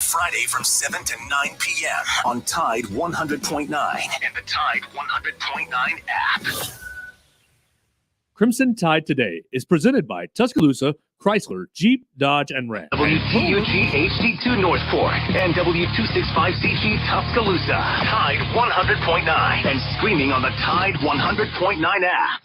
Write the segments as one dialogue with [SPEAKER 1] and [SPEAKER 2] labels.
[SPEAKER 1] Friday from 7 to 9 p.m. on Tide 100.9 and the Tide 100.9 app.
[SPEAKER 2] Crimson Tide Today is presented by Tuscaloosa, Chrysler, Jeep, Dodge, and Ram.
[SPEAKER 1] WTUG HD2 Northport and W265CG Tuscaloosa. Tide 100.9 and streaming on the Tide 100.9 app.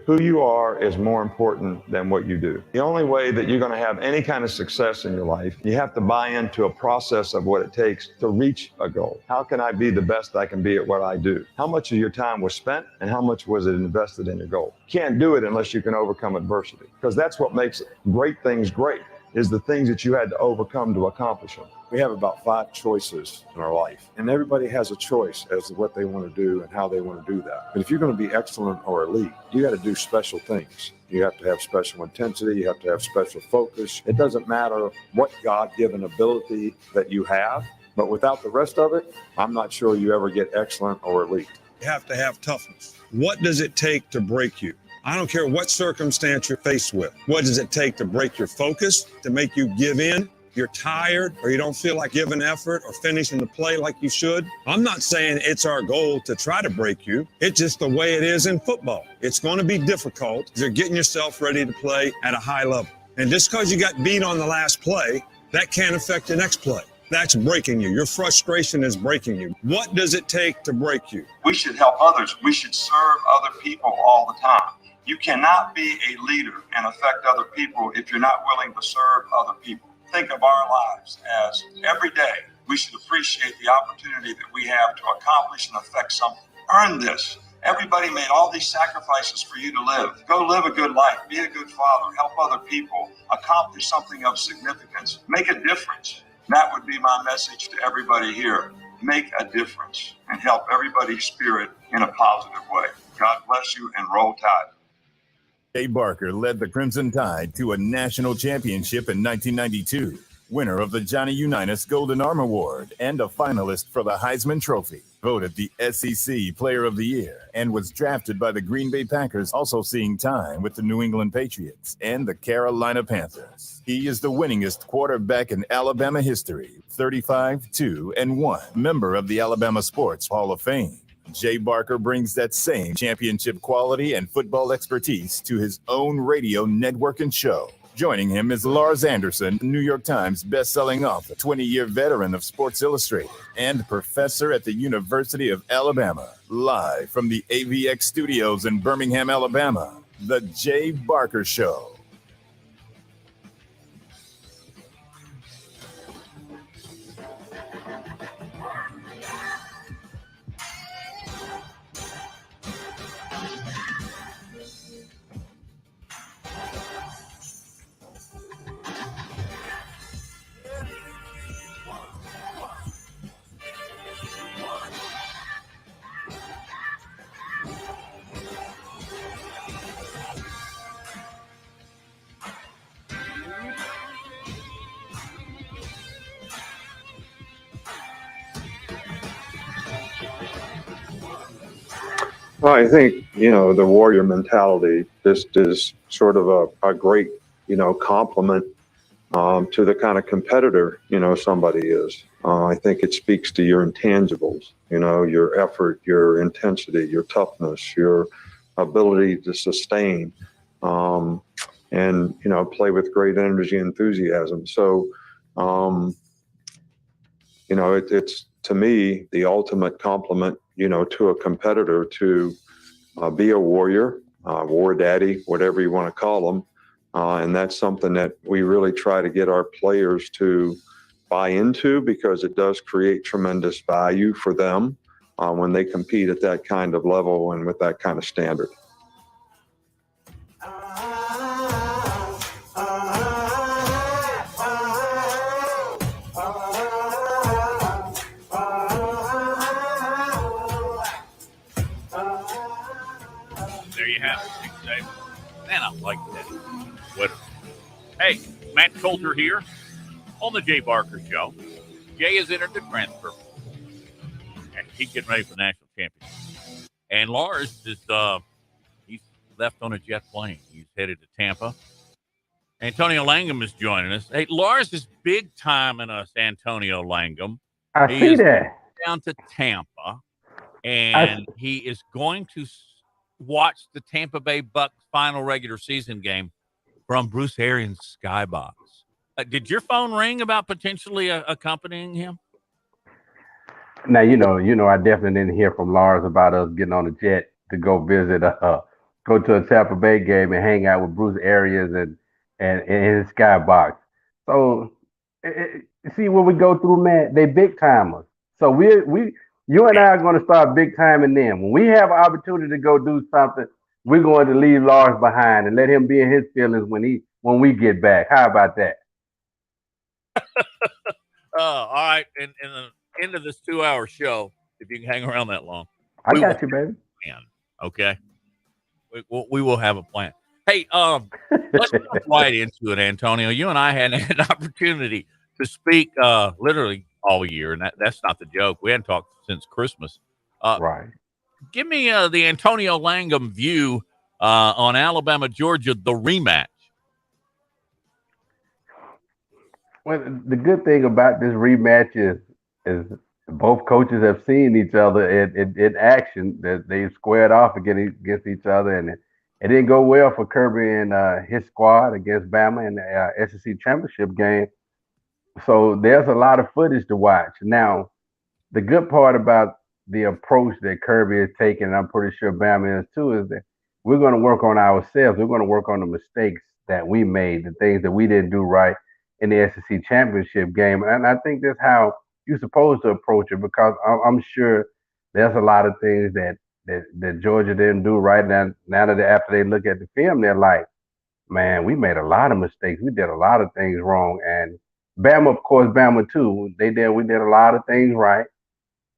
[SPEAKER 3] Who you are is more important than what you do. The only way that you're going to have any kind of success in your life, you have to buy into a process of what it takes to reach a goal. How can I be the best I can be at what I do? How much of your time was spent and how much was it invested in your goal? You can't do it unless you can overcome adversity, because that's what makes great things great, is the things that you had to overcome to accomplish them.
[SPEAKER 4] We have about 5 choices in our life, and everybody has a choice as to what they want to do and how they want to do that. But if you're going to be excellent or elite, you got to do special things. You have to have special intensity. You have to have special focus. It doesn't matter what God-given ability that you have, but without the rest of it, I'm not sure you ever get excellent or elite.
[SPEAKER 5] You have to have toughness. What does it take to break you? I don't care what circumstance you're faced with. What does it take to break your focus, to make you give in? You're tired or you don't feel like giving effort or finishing the play like you should. I'm not saying it's our goal to try to break you. It's just the way it is in football. It's going to be difficult. You're getting yourself ready to play at a high level. And just because you got beat on the last play, that can't affect the next play. That's breaking you. Your frustration is breaking you. What does it take to break you?
[SPEAKER 3] We should help others. We should serve other people all the time. You cannot be a leader and affect other people if you're not willing to serve other people. Think of our lives as every day we should appreciate the opportunity that we have to accomplish and affect something. Earn this. Everybody made all these sacrifices for you to live. Go live a good life. Be a good father. Help other people. Accomplish something of significance. Make a difference. That would be my message to everybody here. Make a difference and help everybody's spirit in a positive way. God bless you and roll Tide.
[SPEAKER 6] Jay Barker led the Crimson Tide to a national championship in 1992, winner of the Johnny Unitas Golden Arm Award and a finalist for the Heisman Trophy, voted the SEC Player of the Year, and was drafted by the Green Bay Packers, also seeing time with the New England Patriots and the Carolina Panthers. He is the winningest quarterback in Alabama history, 35-2-1, member of the Alabama Sports Hall of Fame. Jay Barker brings that same championship quality and football expertise to his own radio network and show. Joining him is Lars Anderson, New York Times bestselling author, 20-year veteran of Sports Illustrated, and professor at the University of Alabama. Live from the AVX studios in Birmingham, Alabama, The Jay Barker Show.
[SPEAKER 4] Well, I think, the warrior mentality just is sort of a great, compliment to the kind of competitor, somebody is. I think it speaks to your intangibles, your effort, your intensity, your toughness, your ability to sustain, and, play with great energy and enthusiasm. So, it's to me the ultimate compliment, to a competitor to be a warrior, war daddy, whatever you want to call them. And that's something that we really try to get our players to buy into, because it does create tremendous value for them when they compete at that kind of level and with that kind of standard.
[SPEAKER 7] Man, I like that. What? Hey, Matt Coulter here on the Jay Barker Show. Jay has entered the transfer. He's getting ready for the national championship. And Lars is he's left on a jet plane. He's headed to Tampa. Antonio Langham is joining us. Hey, Lars is big time in us, Antonio Langham.
[SPEAKER 8] I
[SPEAKER 7] He
[SPEAKER 8] see
[SPEAKER 7] is
[SPEAKER 8] that.
[SPEAKER 7] down to Tampa, and he is going to watch the Tampa Bay Bucks final regular season game from Bruce Arians' skybox. Did your phone ring about potentially accompanying him?
[SPEAKER 8] Now I definitely didn't hear from Lars about us getting on a jet to go visit, go to a Tampa Bay game and hang out with Bruce Arians and his skybox. So, see what we go through, man. They big timers. So you and I are going to start big timing them. When we have an opportunity to go do something, we're going to leave Lars behind and let him be in his feelings when we get back. How about that?
[SPEAKER 7] All right. And the end of this 2-hour show, if you can hang around that long,
[SPEAKER 8] I got you, baby.
[SPEAKER 7] Plan, okay, we will have a plan. Hey, let's jump right into it, Antonio. You and I had an opportunity to speak literally all year, and that's not the joke. We hadn't talked since Christmas.
[SPEAKER 8] Right.
[SPEAKER 7] Give me the Antonio Langham view on Alabama, Georgia, the rematch.
[SPEAKER 8] Well, the good thing about this rematch is both coaches have seen each other in action. That they squared off against each other, and it didn't go well for Kirby and his squad against Bama in the SEC championship game. So there's a lot of footage to watch. Now, the good part about the approach that Kirby is taking, and I'm pretty sure Bama is too, is that we're going to work on ourselves. We're going to work on the mistakes that we made, the things that we didn't do right in the SEC championship game. And I think that's how you're supposed to approach it, because I'm sure there's a lot of things that Georgia didn't do right. Now that after they look at the film, they're like, man, we made a lot of mistakes. We did a lot of things wrong. And Bama, of course, Bama too. We did a lot of things right.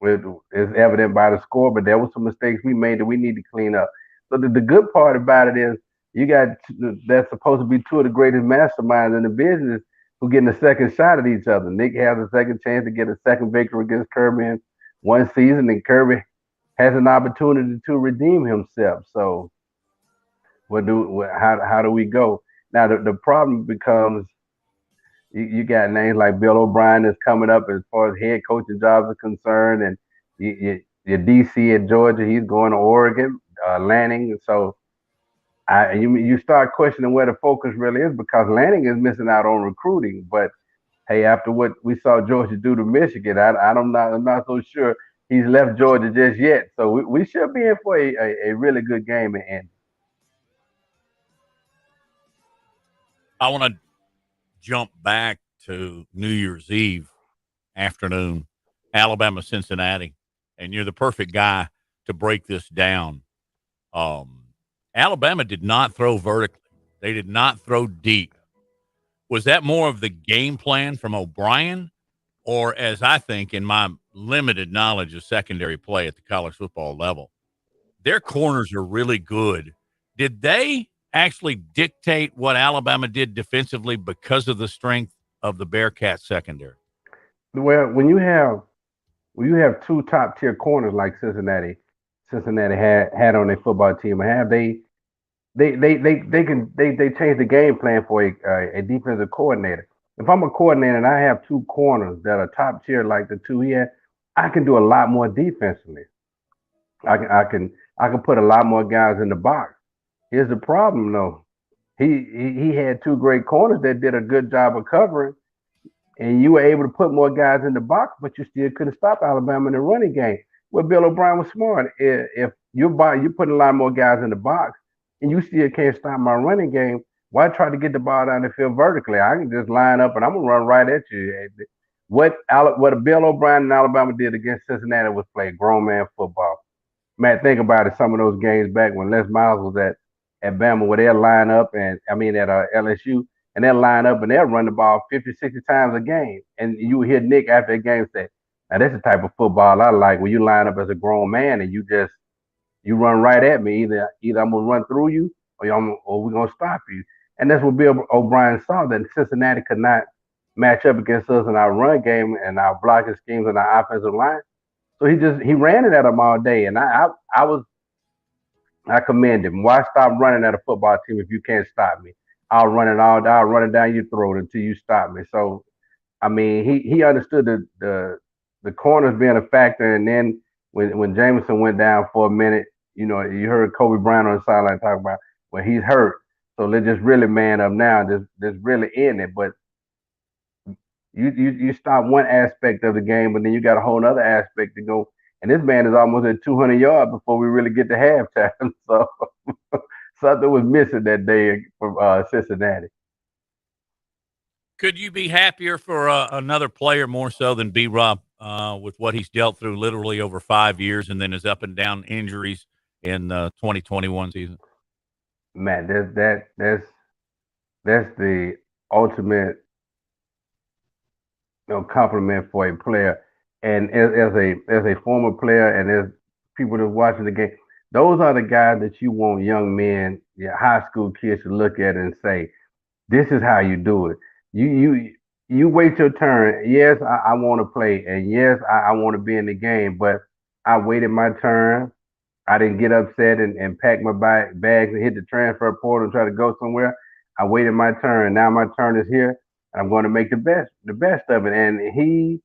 [SPEAKER 8] It's evident by the score, but there were some mistakes we made that we need to clean up. So the good part about it is that's supposed to be two of the greatest masterminds in the business who getting a second shot at each other. Nick has a second chance to get a second victory against Kirby in one season, and Kirby has an opportunity to redeem himself. So how do we go? Now the problem becomes you got names like Bill O'Brien that's coming up as far as head coaching jobs are concerned, and your DC at Georgia, he's going to Oregon, Lanning. So you start questioning where the focus really is, because Lanning is missing out on recruiting. But hey, after what we saw Georgia do to Michigan, I'm not so sure he's left Georgia just yet. So we should be in for a really good game in Indy.
[SPEAKER 7] I want to jump back to New Year's Eve afternoon, Alabama, Cincinnati, and you're the perfect guy to break this down. Alabama did not throw vertically. They did not throw deep. Was that more of the game plan from O'Brien, or, as I think in my limited knowledge of secondary play at the college football level, their corners are really good? Did they actually dictate what Alabama did defensively because of the strength of the Bearcats secondary?
[SPEAKER 8] Well, when you have two top tier corners like Cincinnati had on their football team, they change the game plan for a defensive coordinator. If I'm a coordinator and I have two corners that are top tier like the two he had, I can do a lot more defensively. I can put a lot more guys in the box. Here's the problem though. He had two great corners that did a good job of covering, and you were able to put more guys in the box, but you still couldn't stop Alabama in the running game. Well, Bill O'Brien was smart. If you're putting a lot more guys in the box and you still can't stop my running game, why try to get the ball down the field vertically? I can just line up and I'm gonna run right at you. What Bill O'Brien and Alabama did against Cincinnati was play grown man football. Man, think about it. Some of those games back when Les Miles was at Bama, where they'll line up at LSU, and they'll line up and they'll run the ball 50, 60 times a game. And you hear Nick after the game say, now that's the type of football I like, where you line up as a grown man and you run right at me. Either I'm gonna run through you or we're gonna stop you. And that's what Bill O'Brien saw, that Cincinnati could not match up against us in our run game and our blocking schemes and our offensive line. So he ran it at them all day. And I commend him. Why stop running at a football team if you can't stop me? I'll run it down your throat until you stop me. So, I mean, he understood the corners being a factor, and then when Jameson went down for a minute, you know, you heard Kobe Bryant on the sideline talk about, well, he's hurt, so let's just really man up now, just really in it. But you stop one aspect of the game, but then you got a whole other aspect to go. And this man is almost at 200 yards before we really get to halftime. So something was missing that day from Cincinnati.
[SPEAKER 7] Could you be happier for another player more so than B-Rob with what he's dealt through literally over 5 years and then his up and down injuries in the 2021 season?
[SPEAKER 8] Man, that's the ultimate compliment for a player. And as a former player and as people that's watching the game, those are the guys that you want young men, high school kids to look at and say, this is how you do it. You wait your turn. Yes, I want to play, and yes, I want to be in the game, but I waited my turn. I didn't get upset and pack my bags and hit the transfer portal and try to go somewhere. I waited my turn. Now my turn is here. I'm going to make the best of it. And he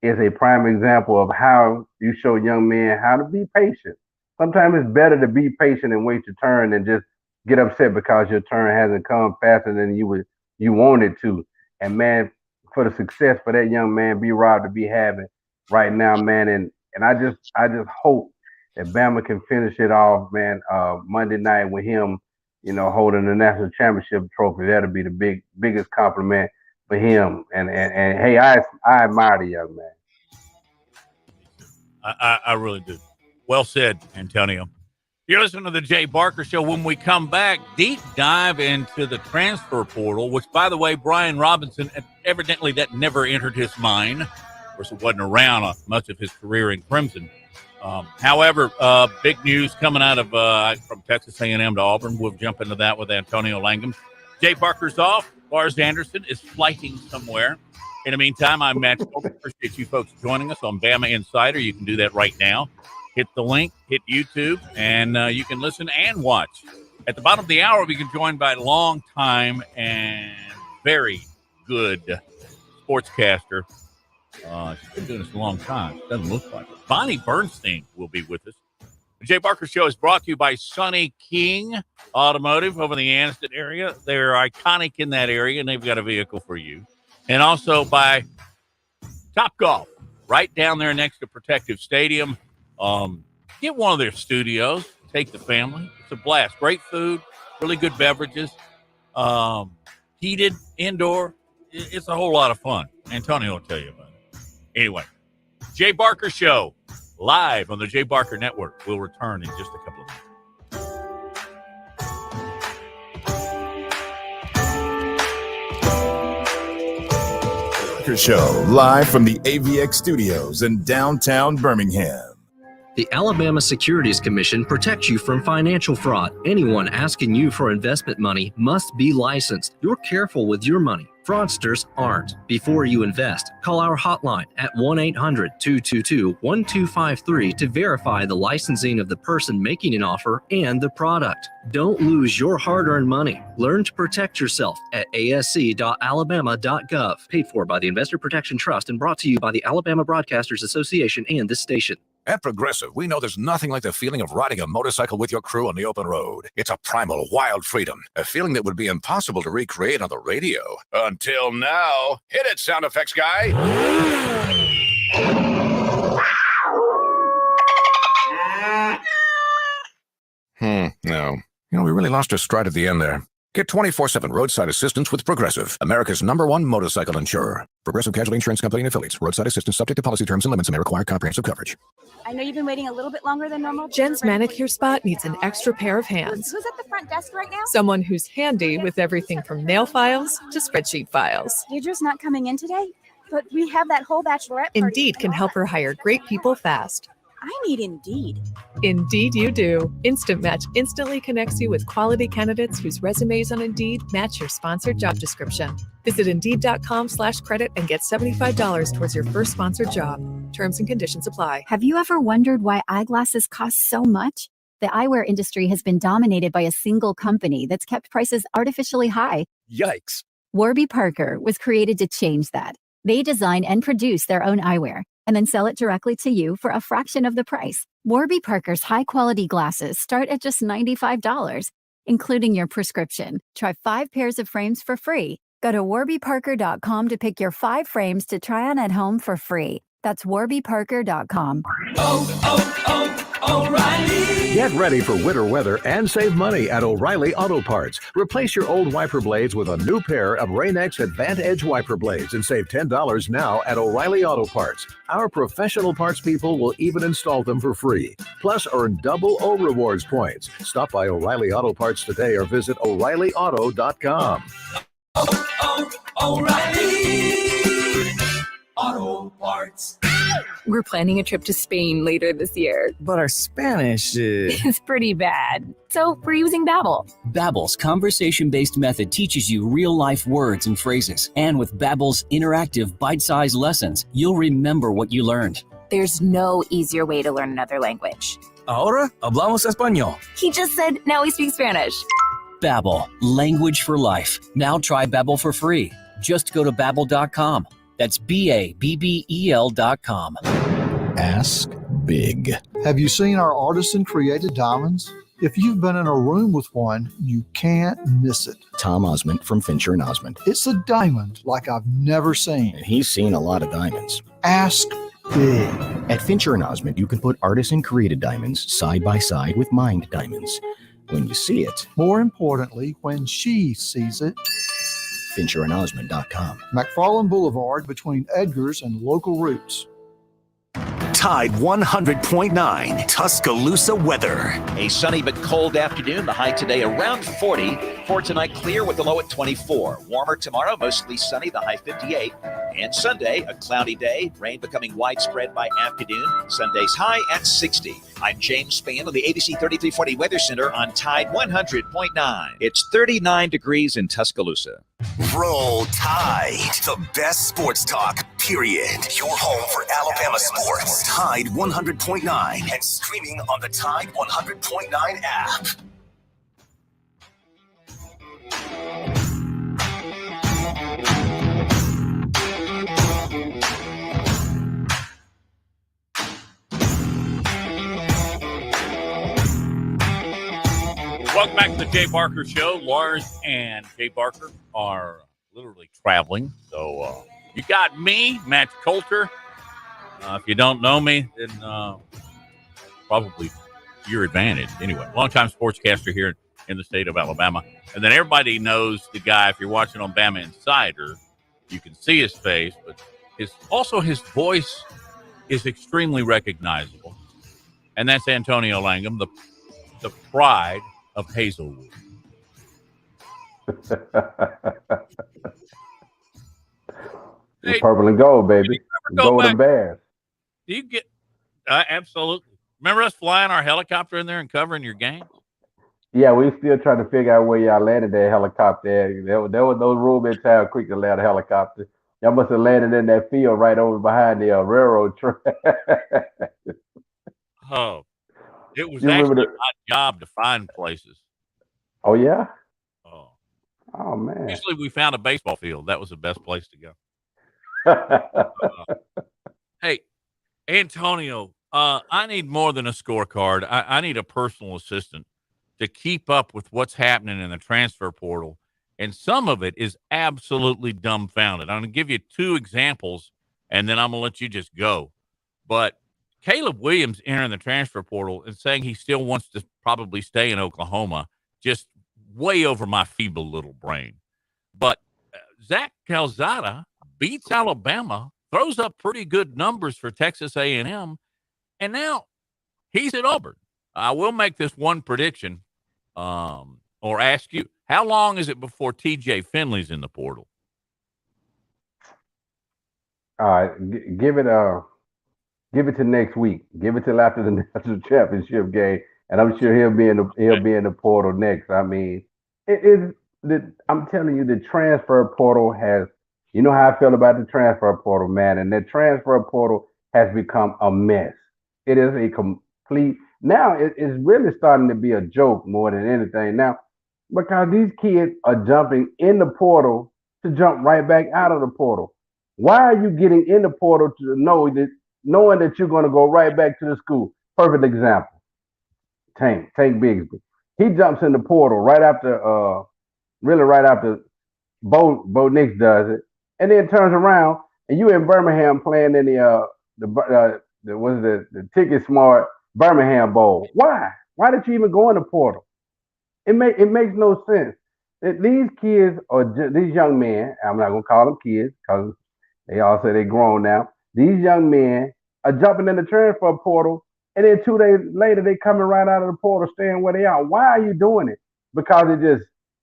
[SPEAKER 8] is a prime example of how you show young men how to be patient. Sometimes it's better to be patient and wait your turn than just get upset because your turn hasn't come faster than you wanted to. And man, for the success for that young man, B-Rob, to be having right now, man, and I just hope that Bama can finish it off, man, Monday night with him, holding the national championship trophy. That'll be the biggest compliment for him. And hey, I admire the young man.
[SPEAKER 7] I really do. Well said, Antonio. You're listening to the Jay Barker Show. When we come back, deep dive into the transfer portal, which, by the way, Brian Robinson, evidently that never entered his mind. Of course, it wasn't around much of his career in Crimson. However, big news coming out of from Texas A&M to Auburn. We'll jump into that with Antonio Langham. Jay Barker's off. Lars Anderson is flighting somewhere. In the meantime, I'm Matt Colby. Appreciate you folks joining us on BamaInsider. You can do that right now. Hit the link, hit YouTube, and you can listen and watch. At the bottom of the hour, we can joined by a long time and very good sportscaster. She's been doing this a long time. Doesn't look like it. Bonnie Bernstein will be with us. The Jay Barker Show is brought to you by Sonny King Automotive over in the Anniston area. They're iconic in that area, and they've got a vehicle for you. And also by Top Golf, right down there next to Protective Stadium. Get one of their studios. Take the family. It's a blast. Great food, really good beverages, heated, indoor. It's a whole lot of fun. Antonio will tell you about it. Anyway, Jay Barker Show, live on the Jay Barker Network. We'll return in just a couple of minutes.
[SPEAKER 6] Show live from the AVX studios in downtown Birmingham.
[SPEAKER 9] The Alabama Securities Commission protects you from financial fraud. Anyone asking you for investment money must be licensed. You're careful with your money. Fraudsters aren't. Before you invest, call our hotline at 1-800-222-1253 to verify the licensing of the person making an offer and the product. Don't lose your hard-earned money. Learn to protect yourself at asc.alabama.gov. Paid for by the Investor Protection Trust and brought to you by the Alabama Broadcasters Association and this station.
[SPEAKER 10] At Progressive, we know there's nothing like the feeling of riding a motorcycle with your crew on the open road. It's a primal, wild freedom, a feeling that would be impossible to recreate on the radio. Until now. Hit it, sound effects guy. No. We really lost our stride at the end there. Get 24/7 roadside assistance with Progressive, America's #1 motorcycle insurer. Progressive Casualty Insurance Company and Affiliates. Roadside assistance subject to policy terms and limits and may require comprehensive coverage.
[SPEAKER 11] I know you've been waiting a little bit longer than normal.
[SPEAKER 12] Jen's manicure spot needs an extra pair of hands.
[SPEAKER 11] Who's at the front desk right now?
[SPEAKER 12] Someone who's handy with everything from nail files to spreadsheet files.
[SPEAKER 11] Deidre's not coming in today, but we have that whole bachelorette party.
[SPEAKER 12] Indeed can help her hire great people fast.
[SPEAKER 11] I need Indeed.
[SPEAKER 12] Indeed you do. Instant Match instantly connects you with quality candidates whose resumes on Indeed match your sponsored job description. Visit Indeed.com/credit and get $75 towards your first sponsored job. Terms and conditions apply.
[SPEAKER 13] Have you ever wondered why eyeglasses cost so much? The eyewear industry has been dominated by a single company that's kept prices artificially high.
[SPEAKER 14] Yikes.
[SPEAKER 13] Warby Parker was created to change that. They design and produce their own eyewear and then sell it directly to you for a fraction of the price. Warby Parker's high-quality glasses start at just $95, including your prescription. Try 5 pairs of frames for free. Go to warbyparker.com to pick your 5 frames to try on at home for free. That's warbyparker.com.
[SPEAKER 14] O'Reilly.
[SPEAKER 15] Get ready for winter weather and save money at O'Reilly Auto Parts. Replace your old wiper blades with a new pair of Rain-X Advant Edge wiper blades and save $10 now at O'Reilly Auto Parts. Our professional parts people will even install them for free. Plus, earn double O Rewards points. Stop by O'Reilly Auto Parts today or visit O'ReillyAuto.com.
[SPEAKER 14] O'Reilly Auto Parts.
[SPEAKER 16] We're planning a trip to Spain later this year.
[SPEAKER 17] But our Spanish
[SPEAKER 16] is pretty bad. So we're using Babbel.
[SPEAKER 18] Babbel's conversation-based method teaches you real-life words and phrases. And with Babbel's interactive, bite-sized lessons, you'll remember what you learned.
[SPEAKER 11] There's no easier way to learn another language.
[SPEAKER 17] Ahora hablamos español.
[SPEAKER 16] He just said, now we speak Spanish.
[SPEAKER 18] Babbel, language for life. Now try Babbel for free. Just go to Babbel.com. That's BABBEL.com.
[SPEAKER 19] Ask big. Have you seen our artisan-created diamonds? If you've been in a room with one, you can't miss it.
[SPEAKER 20] Tom Osmond from Fincher and Osmond.
[SPEAKER 19] It's a diamond like I've never seen.
[SPEAKER 20] And he's seen a lot of diamonds.
[SPEAKER 19] Ask big.
[SPEAKER 20] At Fincher and Osmond, you can put artisan-created diamonds side by side with mined diamonds. When you see it.
[SPEAKER 19] More importantly, when she sees it.
[SPEAKER 20] FincherandOsmond.com.
[SPEAKER 19] McFarland Boulevard between Edgar's and Local Roots.
[SPEAKER 1] Tide 100.9 Tuscaloosa weather.
[SPEAKER 21] A sunny but cold afternoon. The high today around 40. For tonight, clear with the low at 24. Warmer tomorrow, mostly sunny, the high 58. And Sunday, a cloudy day. Rain becoming widespread by afternoon. Sunday's high at 60. I'm James Spann of the ABC 3340 Weather Center on Tide 100.9. It's 39 degrees in Tuscaloosa.
[SPEAKER 1] Roll Tide. The best sports talk, period. Your home for Alabama sports. Tide 100.9 and streaming on the Tide 100.9 app.
[SPEAKER 7] Welcome back to the Jay Barker Show. Lars and Jay Barker are literally traveling. So you got me, Matt Coulter. If you don't know me, then probably your advantage. Anyway, longtime sportscaster here in the state of Alabama. And then everybody knows the guy. If you're watching on BamaInsider, you can see his face, but his voice is extremely recognizable. And that's Antonio Langham, the pride of Hazelwood.
[SPEAKER 8] Hey, purple and gold, baby. Golden Bears.
[SPEAKER 7] Do you get absolutely? Remember us flying our helicopter in there and covering your games?
[SPEAKER 8] Yeah, we still trying to figure out where y'all landed that helicopter. There was no room in Town Creek to land a helicopter. Y'all must have landed in that field right over behind the railroad track.
[SPEAKER 7] Oh, it was actually my job to find places.
[SPEAKER 8] Oh, yeah? Oh, man.
[SPEAKER 7] Usually we found a baseball field. That was the best place to go. Hey, Antonio, I need more than a scorecard. I need a personal assistant to keep up with what's happening in the transfer portal. And some of it is absolutely dumbfounded. I'm going to give you 2 examples, and then I'm going to let you just go. But Caleb Williams entering the transfer portal and saying he still wants to probably stay in Oklahoma, just way over my feeble little brain. But Zach Calzada beats Alabama, throws up pretty good numbers for Texas A&M, and now he's at Auburn. I will make this one prediction or ask you, how long is it before TJ Finley's in the portal?
[SPEAKER 8] All right, give it to next week. Give it till after the national championship game, and I'm sure he'll be in the portal next. I mean, I'm telling you, the transfer portal has. You know how I feel about the transfer portal, man, and the transfer portal has become a mess. It is a complete Now it's really starting to be a joke more than anything now, because these kids are jumping in the portal to jump right back out of the portal. Why are you getting in the portal to knowing that you're going to go right back to the school? Perfect example. Tank Bigsby. He jumps in the portal right after really right after Bo Nix does it, and then turns around and you in Birmingham playing in the what is the Ticket Smart Birmingham Bowl. Why? Why did you even go in the portal? It makes no sense. These kids or these young men. I'm not gonna call them kids because they all say they're grown now. These young men are jumping in the transfer portal, and then 2 days later they coming right out of the portal, staying where they are. Why are you doing it? Because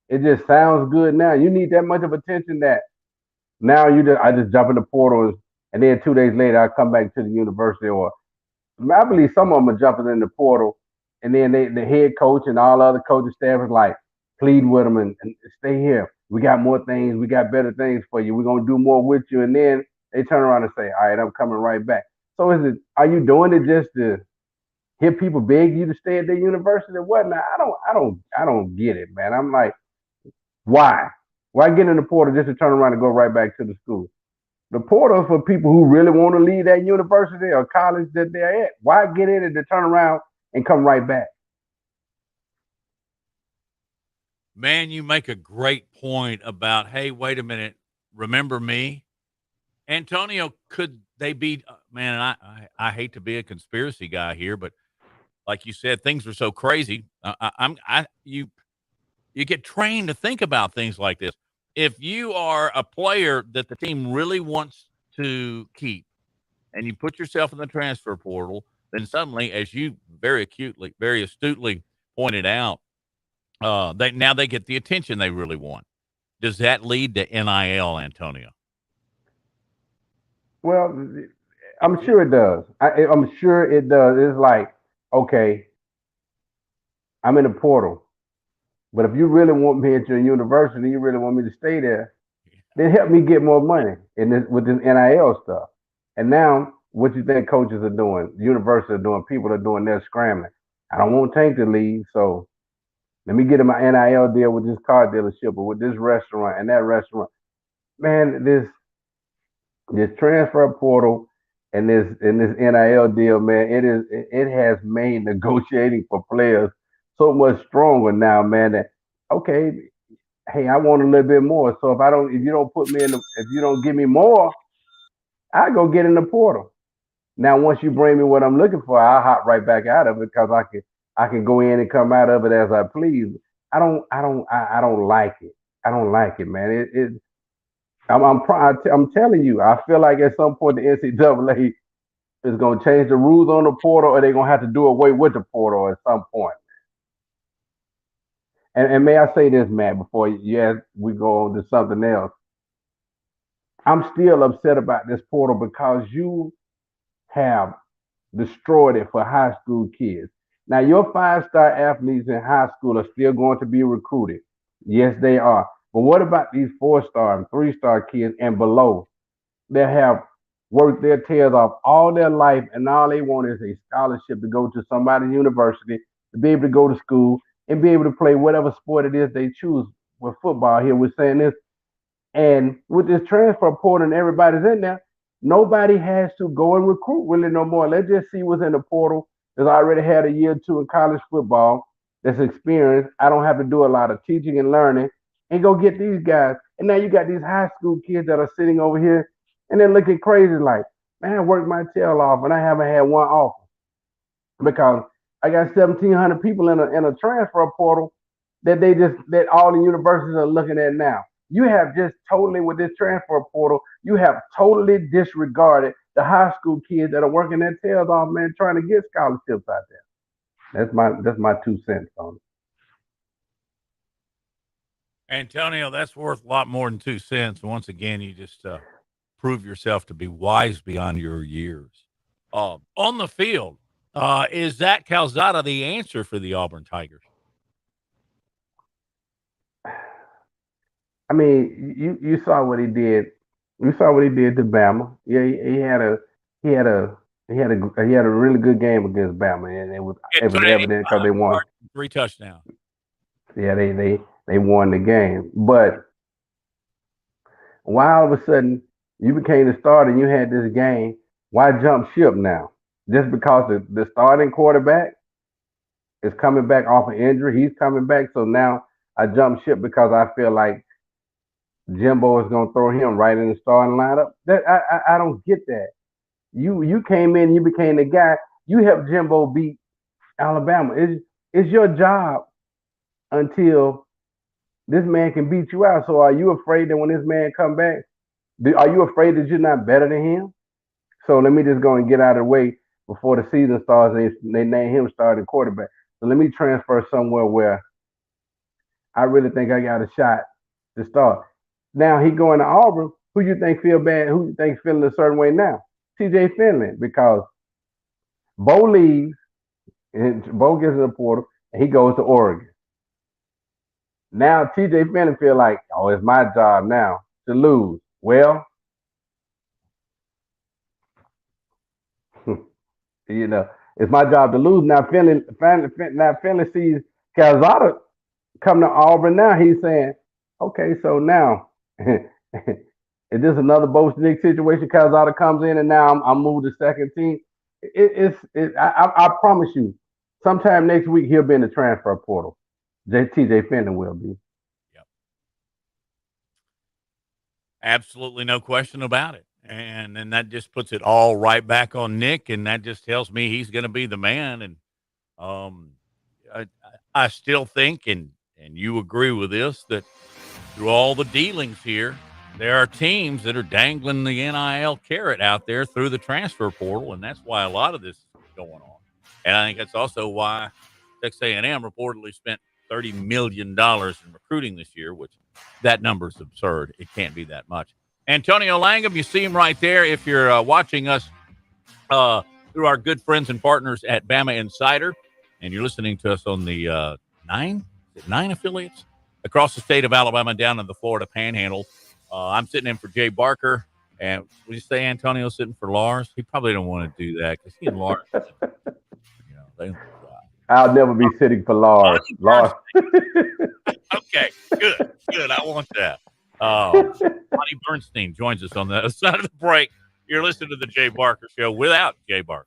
[SPEAKER 8] it just sounds good now. You need that much of attention that now I just jump in the portal, and then 2 days later I come back to the university. Or I believe some of them are jumping in the portal, and then the head coach and all other coaching staff is like plead with them and stay here. We got more things. We got better things for you. We're gonna do more with you. And then they turn around and say, "All right, I'm coming right back." So are you doing it just to hear people beg you to stay at the university or whatnot? I don't get it, man. I'm like, why? Why get in the portal just to turn around and go right back to the school? The portal is for people who really want to leave that university or college that they're at. Why get in it to turn around and come right back?
[SPEAKER 7] Man, you make a great point about, hey, wait a minute, remember me? Antonio, could they be, man, I hate to be a conspiracy guy here, but like you said, things are so crazy. You get trained to think about things like this. If you are a player that the team really wants to keep and you put yourself in the transfer portal, then suddenly, as you very astutely pointed out, they get the attention they really want. Does that lead to NIL, Antonio?
[SPEAKER 8] Well, I'm sure it does. I'm sure it does. It's like, okay, I'm in the portal, but if you really want me at your university, you really want me to stay there, then help me get more money in this with this NIL stuff. And now, what you think coaches are doing, universities are doing, people are doing, they're scrambling. I don't want Tank to leave, so let me get in my NIL deal with this car dealership or with this restaurant and that restaurant. Man, this transfer portal and this NIL deal, man, it has made negotiating for players so much stronger now, man. That okay, hey, I want a little bit more. So if you don't put me if you don't give me more, I go get in the portal. Now, once you bring me what I'm looking for, I'll hop right back out of it because I can go in and come out of it as I please. I don't like it. I don't like it, man. I'm telling you, I feel like at some point the NCAA is going to change the rules on the portal, or they're going to have to do away with the portal at some point. And may I say this, Matt, before we go on to something else. I'm still upset about this portal because you have destroyed it for high school kids. Now, your 5-star athletes in high school are still going to be recruited. Yes, they are. But what about these 4-star and 3-star kids and below that have worked their tails off all their life, and all they want is a scholarship to go to somebody's university, to be able to go to school and be able to play whatever sport it is they choose? With football here, we're saying this. And with this transfer portal and everybody's in there, nobody has to go and recruit really no more. Let's just see what's in the portal that's already had a year or two in college football, that's experienced. I don't have to do a lot of teaching and learning, and go get these guys. And now you got these high school kids that are sitting over here and they're looking crazy like, man, I worked my tail off and I haven't had one offer because I got 1,700 people in a transfer portal that all the universities are looking at now. You have just totally, with this transfer portal, you have totally disregarded the high school kids that are working their tails off, man, trying to get scholarships out there. That's my 2 cents on it.
[SPEAKER 7] Antonio, that's worth a lot more than 2 cents. Once again, you just prove yourself to be wise beyond your years. On the field, is Zach Calzada the answer for the Auburn Tigers?
[SPEAKER 8] I mean, you saw what he did. You saw what he did to Bama. Yeah, he had a He had a really good game against Bama, and it was evident because they won.
[SPEAKER 7] 3 touchdowns.
[SPEAKER 8] Yeah, they won the game. But why all of a sudden you became the starter and you had this game? Why jump ship now? Just because the starting quarterback is coming back off an injury, he's coming back. So now I jump ship because I feel like Jimbo is going to throw him right in the starting lineup. That I don't get that. You came in, you became the guy. You helped Jimbo beat Alabama. It's your job until this man can beat you out. So are you afraid that when this man come back, are you afraid that you're not better than him? So let me just go and get out of the way before the season starts and they name him starting quarterback. So let me transfer somewhere where I really think I got a shot to start. Now he going to Auburn. Who you think feel bad? Who you think feeling a certain way now? TJ Finley, because Bo leaves and Bo gets in the portal and he goes to Oregon. Now TJ Finley feel like, oh, it's my job now to lose. Well, it's my job to lose. Now Finley sees Calzada come to Auburn. Now he's saying, okay, so now is this another Bo Snick situation? Calzada comes in and now I'm moved to second team. I promise you, sometime next week he'll be in the transfer portal. TJ Finley will be.
[SPEAKER 7] Yep. Absolutely no question about it. And then that just puts it all right back on Nick, and that just tells me he's going to be the man. And I still think, and you agree with this, that through all the dealings here, there are teams that are dangling the NIL carrot out there through the transfer portal, and that's why a lot of this is going on. And I think that's also why Texas A&M reportedly spent $30 million in recruiting this year, which that number is absurd. It can't be that much. Antonio Langham, you see him right there if you're watching us through our good friends and partners at BamaInsider, and you're listening to us on the 9 affiliates across the state of Alabama down in the Florida Panhandle. I'm sitting in for Jay Barker, and would you say Antonio's sitting for Lars? He probably don't want to do that because he and Lars,
[SPEAKER 8] I'll never be sitting for Lars.
[SPEAKER 7] Okay, good. I want that. Bonnie Bernstein joins us on the other side of the break. You're listening to the Jay Barker Show without Jay Barker.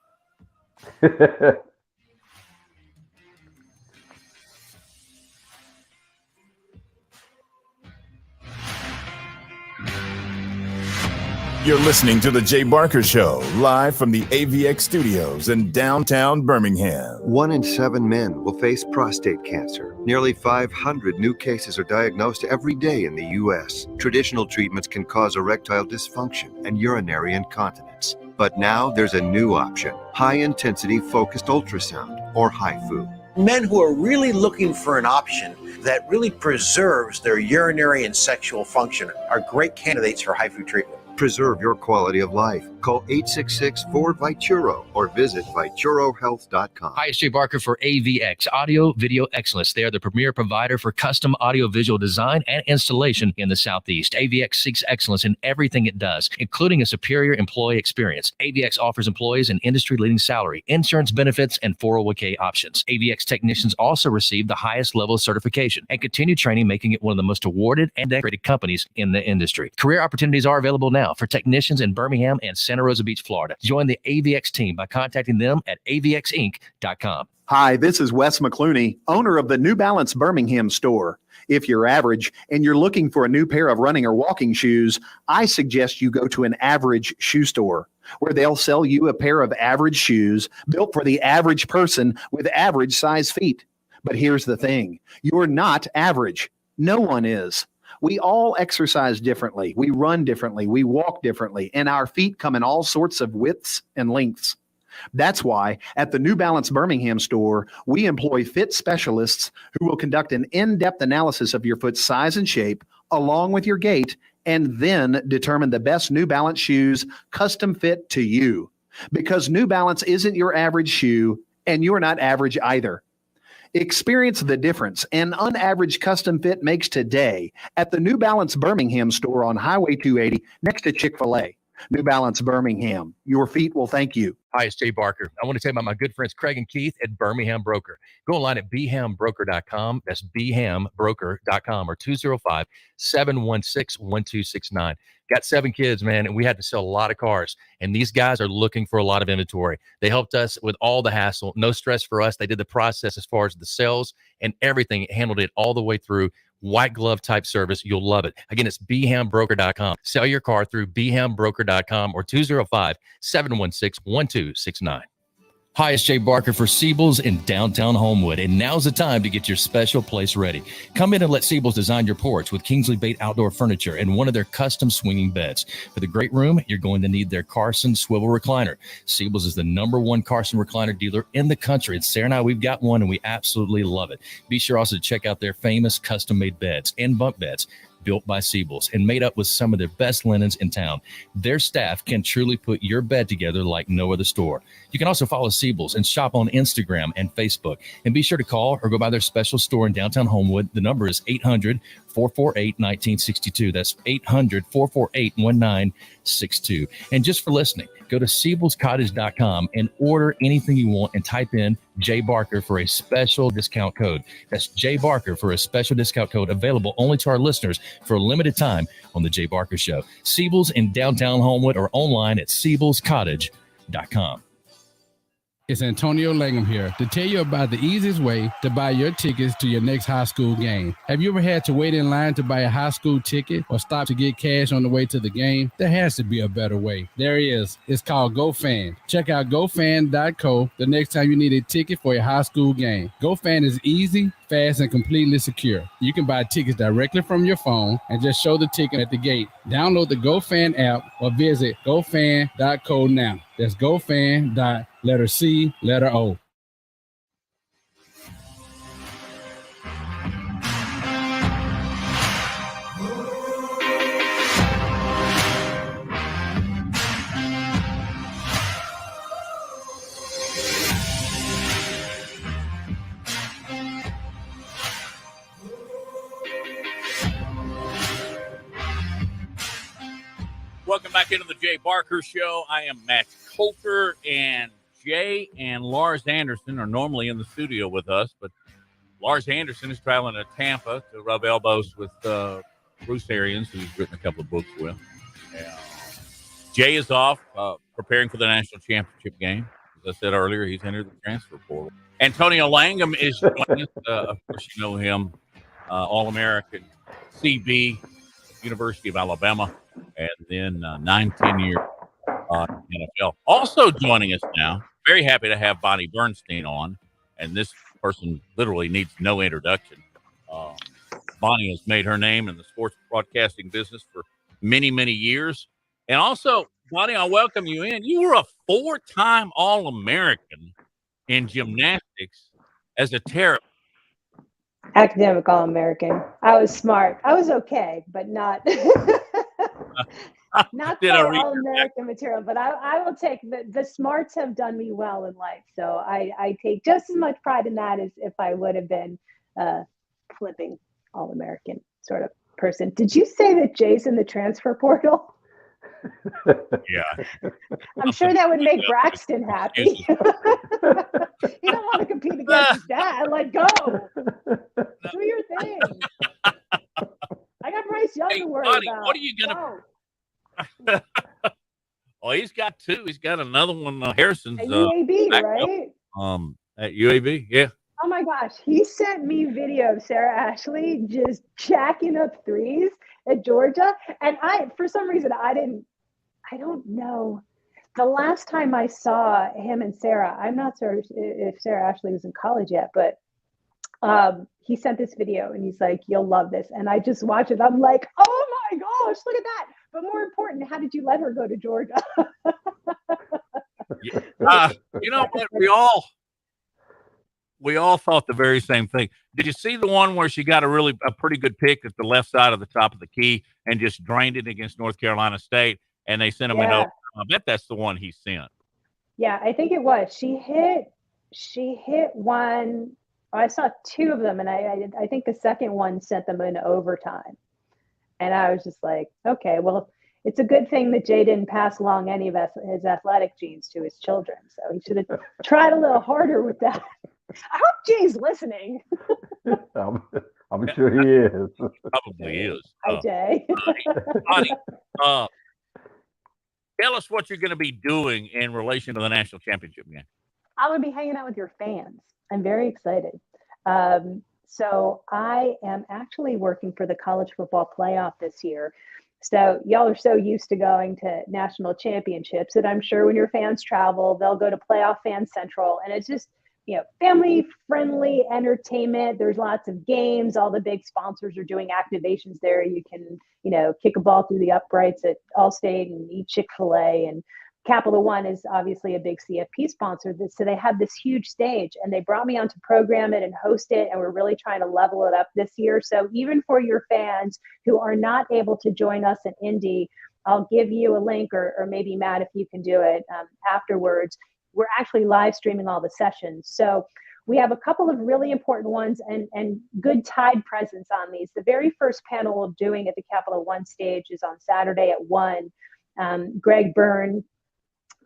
[SPEAKER 6] You're listening to The Jay Barker Show, live from the AVX studios in downtown Birmingham.
[SPEAKER 2] 1 in 7 men will face prostate cancer. Nearly 500 new cases are diagnosed every day in the U.S. Traditional treatments can cause erectile dysfunction and urinary incontinence. But now there's a new option, high-intensity focused ultrasound, or HIFU.
[SPEAKER 22] Men who are really looking for an option that really preserves their urinary and sexual function are great candidates for HIFU treatment.
[SPEAKER 2] Preserve your quality of life. Call 866-4-VITURO or visit VituroHealth.com.
[SPEAKER 23] Hi, it's Jay Barker for AVX, Audio Video Excellence. They are the premier provider for custom audio-visual design and installation in the Southeast. AVX seeks excellence in everything it does, including a superior employee experience. AVX offers employees an industry-leading salary, insurance benefits, and 401k options. AVX technicians also receive the highest level of certification and continue training, making it one of the most awarded and decorated companies in the industry. Career opportunities are available now for technicians in Birmingham and Santa Rosa Beach, Florida. Join the AVX team by contacting them at avxinc.com.
[SPEAKER 24] Hi, this is Wes McClooney, owner of the New Balance Birmingham store. If you're average and you're looking for a new pair of running or walking shoes, I suggest you go to an average shoe store, where they'll sell you a pair of average shoes built for the average person with average size feet. But here's the thing, you're not average. No one is. We all exercise differently. We run differently. We walk differently. And our feet come in all sorts of widths and lengths. That's why at the New Balance Birmingham store, we employ fit specialists who will conduct an in-depth analysis of your foot's size and shape, along with your gait, and then determine the best New Balance shoes custom fit to you. Because New Balance isn't your average shoe, and you're not average either. Experience the difference an unaverage custom fit makes today at the New Balance Birmingham store on Highway 280 next to Chick-fil-A. New Balance Birmingham. Your feet will thank you.
[SPEAKER 23] Hi, it's Jay Barker. I want to tell you about my good friends Craig and Keith at Birmingham Broker. Go online at bhambroker.com. That's bhambroker.com or 205-716-1269. Got 7 kids, man, and we had to sell a lot of cars. And these guys are looking for a lot of inventory. They helped us with all the hassle. No stress for us. They did the process as far as the sales and everything. Handled it all the way through. White glove type service. You'll love it. Again, it's bhambroker.com. Sell your car through bhambroker.com or 205-716-1269. Hi, it's Jay Barker for Siebel's in downtown Homewood, and now's the time to get your special place ready. Come in and let Siebel's design your porch with Kingsley Bait outdoor furniture and one of their custom swinging beds. For the great room, you're going to need their Carson swivel recliner. Siebel's is the #1 Carson recliner dealer in the country. And Sarah and I, we've got one, and we absolutely love it. Be sure also to check out their famous custom-made beds and bunk beds built by Siebel's and made up with some of their best linens in town. Their staff can truly put your bed together like no other store. You can also follow Siebel's and shop on Instagram and Facebook. And be sure to call or go by their special store in downtown Homewood. The number is 800-448-1962. That's 800-448-1962. And just for listening, go to SiebelsCottage.com and order anything you want and type in Jay Barker for a special discount code. That's Jay Barker for a special discount code available only to our listeners for a limited time on The Jay Barker Show. Siebel's in downtown Homewood or online at SiebelsCottage.com.
[SPEAKER 3] It's Antonio Langham here to tell you about the easiest way to buy your tickets to your next high school game. Have you ever had to wait in line to buy a high school ticket or stop to get cash on the way to the game? There has to be a better way. There is. It's called GoFan. Check out GoFan.co the next time you need a ticket for a high school game. GoFan is easy, fast, and completely secure. You can buy tickets directly from your phone and just show the ticket at the gate. Download the GoFan app or visit GoFan.co now. That's GoFan. Letter C, letter O.
[SPEAKER 7] Welcome back into the Jay Barker Show. I am Matt Coulter, and Jay and Lars Anderson are normally in the studio with us, but Lars Anderson is traveling to Tampa to rub elbows with Bruce Arians, who he's written a couple of books with. Jay is off preparing for the national championship game. As I said earlier, he's entered the transfer portal. Antonio Langham is joining us. Of course, you know him, All-American, CB, University of Alabama, and then 9-10 years NFL. Also joining us now, very happy to have Bonnie Bernstein on, and this person literally needs no introduction. Bonnie has made her name in the sports broadcasting business for many, many years. And also, Bonnie, I welcome you in. You were a 4-time All-American in gymnastics as a terrorist.
[SPEAKER 4] Academic All-American. I was smart. I was okay, but not not quite All-American material. But I will take the smarts have done me well in life. So I take just as much pride in that as if I would have been flipping All-American sort of person. Did you say that Jay's in the transfer portal?
[SPEAKER 7] Yeah.
[SPEAKER 4] I'm sure that would make Braxton happy. You don't want to compete against his dad. Like, go. Do your thing. I got Bryce Young to worry about.
[SPEAKER 7] What are you going to... Well, he's got 2. He's got another one, Harrison's.
[SPEAKER 4] At UAB, right?
[SPEAKER 7] At UAB, yeah.
[SPEAKER 4] Oh, my gosh. He sent me video of Sarah Ashley just jacking up threes at Georgia. And for some reason, I don't know. The last time I saw him and Sarah, I'm not sure if Sarah Ashley was in college yet, but he sent this video and he's like, "You'll love this." And I just watched it. I'm like, "Oh my gosh, look at that." But more important, how did you let her go to Georgia?
[SPEAKER 7] You know what? We all thought the very same thing. Did you see the one where she got a pretty good pick at the left side of the top of the key and just drained it against North Carolina State, and they sent him in over? I bet that's the one he sent.
[SPEAKER 4] Yeah, I think it was. She hit one. I saw 2 of them, and I think the second one sent them in overtime. And I was just like, okay, well, it's a good thing that Jay didn't pass along any of his athletic genes to his children. So he should have tried a little harder with that. I hope Jay's listening.
[SPEAKER 8] I'm sure he is.
[SPEAKER 7] Probably is.
[SPEAKER 4] Hi, Jay.
[SPEAKER 7] Bonnie, tell us what you're going to be doing in relation to the national championship game.
[SPEAKER 4] I'm going to be hanging out with your fans. I'm very excited. So I am actually working for the college football playoff this year. So y'all are so used to going to national championships that I'm sure when your fans travel, they'll go to Playoff Fan Central. And it's just, family friendly entertainment. There's lots of games. All the big sponsors are doing activations there. You can, kick a ball through the uprights at Allstate and eat Chick-fil-A, and Capital One is obviously a big CFP sponsor. So they have this huge stage, and they brought me on to program it and host it. And we're really trying to level it up this year. So even for your fans who are not able to join us in Indy, I'll give you a link, or maybe Matt, if you can do it afterwards. We're actually live streaming all the sessions. So we have a couple of really important ones and good Tide presence on these. The very first panel we're doing at the Capital One stage is on Saturday at 1. Greg Byrne,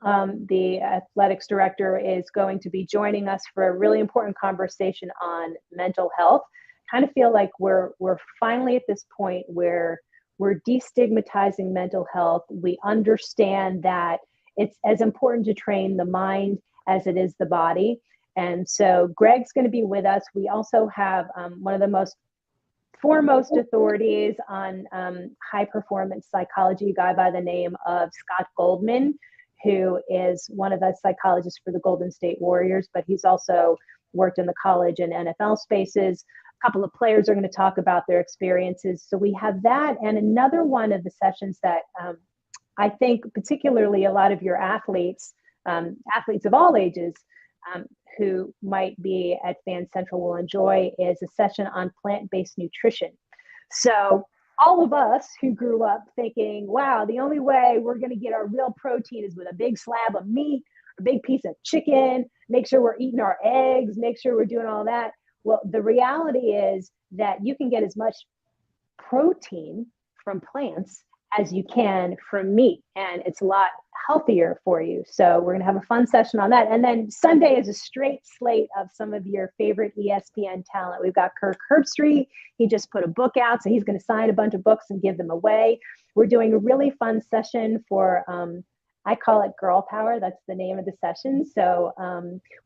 [SPEAKER 4] the athletics director, is going to be joining us for a really important conversation on mental health. Kind of feel like we're finally at this point where we're destigmatizing mental health. We understand that it's as important to train the mind as it is the body. And so Greg's going to be with us. We also have one of the most foremost authorities on high performance psychology, a guy by the name of Scott Goldman, who is one of the psychologists for the Golden State Warriors, but he's also worked in the college and NFL spaces. A couple of players are going to talk about their experiences. So we have that. And another one of the sessions that I think particularly a lot of your athletes of all ages who might be at Fan Central will enjoy is a session on plant-based nutrition. So all of us who grew up thinking, wow, the only way we're going to get our real protein is with a big slab of meat, a big piece of chicken, make sure we're eating our eggs, make sure we're doing all that. Well, the reality is that you can get as much protein from plants as you can from meat, and it's a lot healthier for you. So we're going to have a fun session on that. And then Sunday is a straight slate of some of your favorite ESPN talent. We've got Kirk Herbstreit. He just put a book out, so he's going to sign a bunch of books and give them away. We're doing a really fun session for, I call it Girl Power. That's the name of the session. So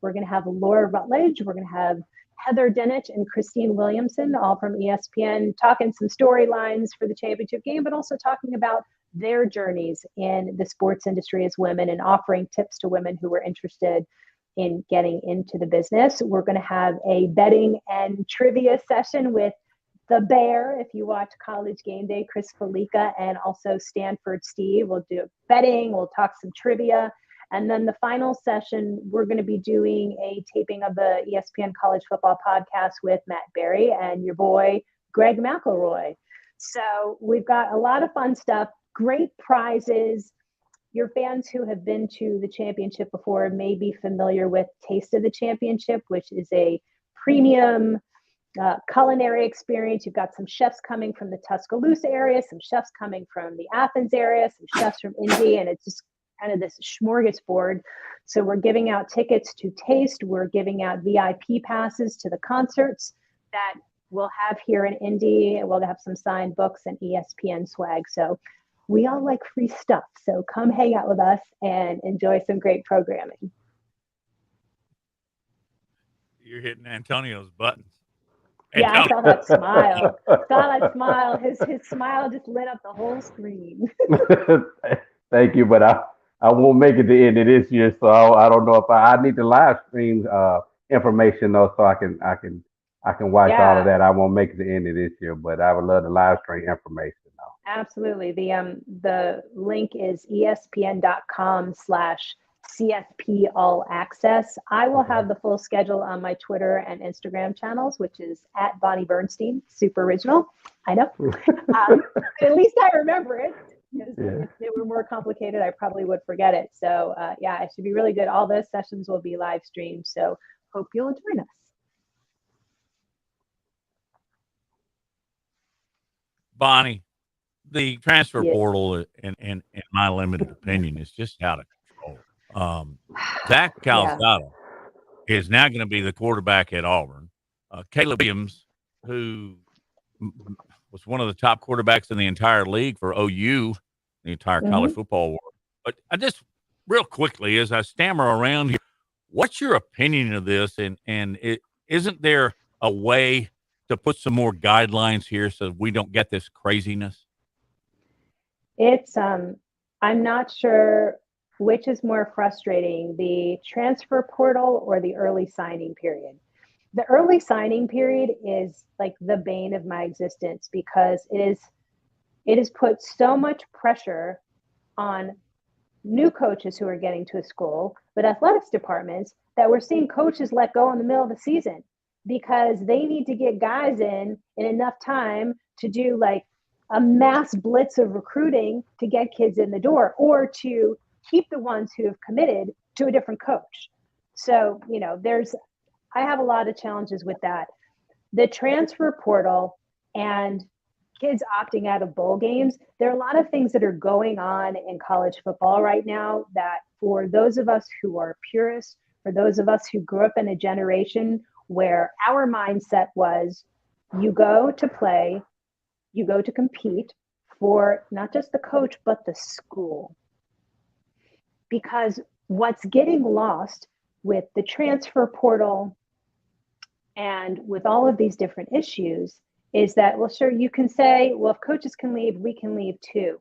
[SPEAKER 4] we're going to have Laura Rutledge. We're going to have Heather Dinich and Christine Williamson, all from ESPN, talking some storylines for the championship game, but also talking about their journeys in the sports industry as women and offering tips to women who are interested in getting into the business. We're going to have a betting and trivia session with the Bear. If you watch College Game Day, Chris Felica, and also Stanford Steve. We'll do betting, we'll talk some trivia. And then the final session, we're going to be doing a taping of the ESPN College Football Podcast with Matt Berry and your boy, Greg McElroy. So we've got a lot of fun stuff, great prizes. Your fans who have been to the championship before may be familiar with Taste of the Championship, which is a premium culinary experience. You've got some chefs coming from the Tuscaloosa area, some chefs coming from the Athens area, some chefs from Indy, and it's just kind of this smorgasbord. So we're giving out tickets to Taste. We're giving out VIP passes to the concerts that we'll have here in Indy. We'll have some signed books and ESPN swag. So we all like free stuff. So come hang out with us and enjoy some great programming.
[SPEAKER 7] You're hitting Antonio's buttons.
[SPEAKER 4] Yeah, I saw that smile. His smile just lit up the whole screen.
[SPEAKER 8] Thank you, but I won't make it to the end of this year, so I don't know if I need the live stream information though, so I can watch all of that. I won't make it to the end of this year, but I would love the live stream information though.
[SPEAKER 4] Absolutely. The link is espn.com/CFP All Access. I will have the full schedule on my Twitter and Instagram channels, which is at Bonnie Bernstein. Super original. I know. At least I remember it. If they were more complicated, I probably would forget it. So it should be really good. All those sessions will be live streamed. So hope you'll join us.
[SPEAKER 7] Bonnie, The transfer
[SPEAKER 4] Yeah.
[SPEAKER 7] portal, in my limited opinion, is just out of control. Zach Calzada is now going to be the quarterback at Auburn. Caleb Williams, who was one of the top quarterbacks in the entire league for OU, the entire college football world. But I just, real quickly, as I stammer around here, what's your opinion of this? Isn't there a way to put some more guidelines here so we don't get this craziness?
[SPEAKER 4] It's I'm not sure which is more frustrating, the transfer portal or the early signing period. The early signing period is like the bane of my existence because it has put so much pressure on new coaches who are getting to a school, but athletics departments, that we're seeing coaches let go in the middle of the season because they need to get guys in enough time to do like a mass blitz of recruiting to get kids in the door or to keep the ones who have committed to a different coach. So, I have a lot of challenges with that. The transfer portal and kids opting out of bowl games, there are a lot of things that are going on in college football right now that for those of us who are purists, for those of us who grew up in a generation where our mindset was you go to play, you go to compete for not just the coach, but the school. Because what's getting lost with the transfer portal and with all of these different issues is that, well, sure, you can say, well, if coaches can leave, we can leave too.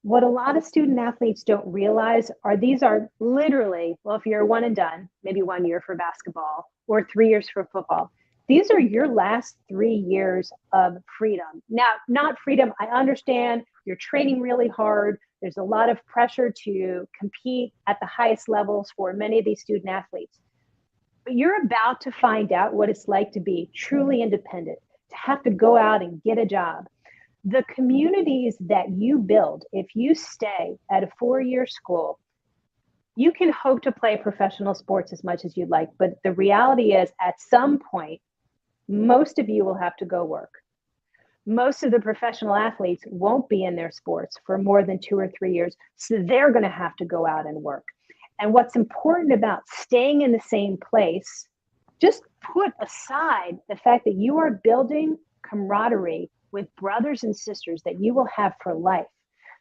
[SPEAKER 4] What a lot of student athletes don't realize are these are literally, well, if you're one and done, maybe 1 year for basketball or 3 years for football, these are your last 3 years of freedom. Now, not freedom. I understand you're training really hard. There's a lot of pressure to compete at the highest levels for many of these student athletes. But you're about to find out what it's like to be truly independent, to have to go out and get a job. The communities that you build, if you stay at a 4-year school, you can hope to play professional sports as much as you'd like. But the reality is, at some point, most of you will have to go work. Most of the professional athletes won't be in their sports for more than 2 or 3 years. So they're going to have to go out and work. And what's important about staying in the same place, just put aside the fact that you are building camaraderie with brothers and sisters that you will have for life.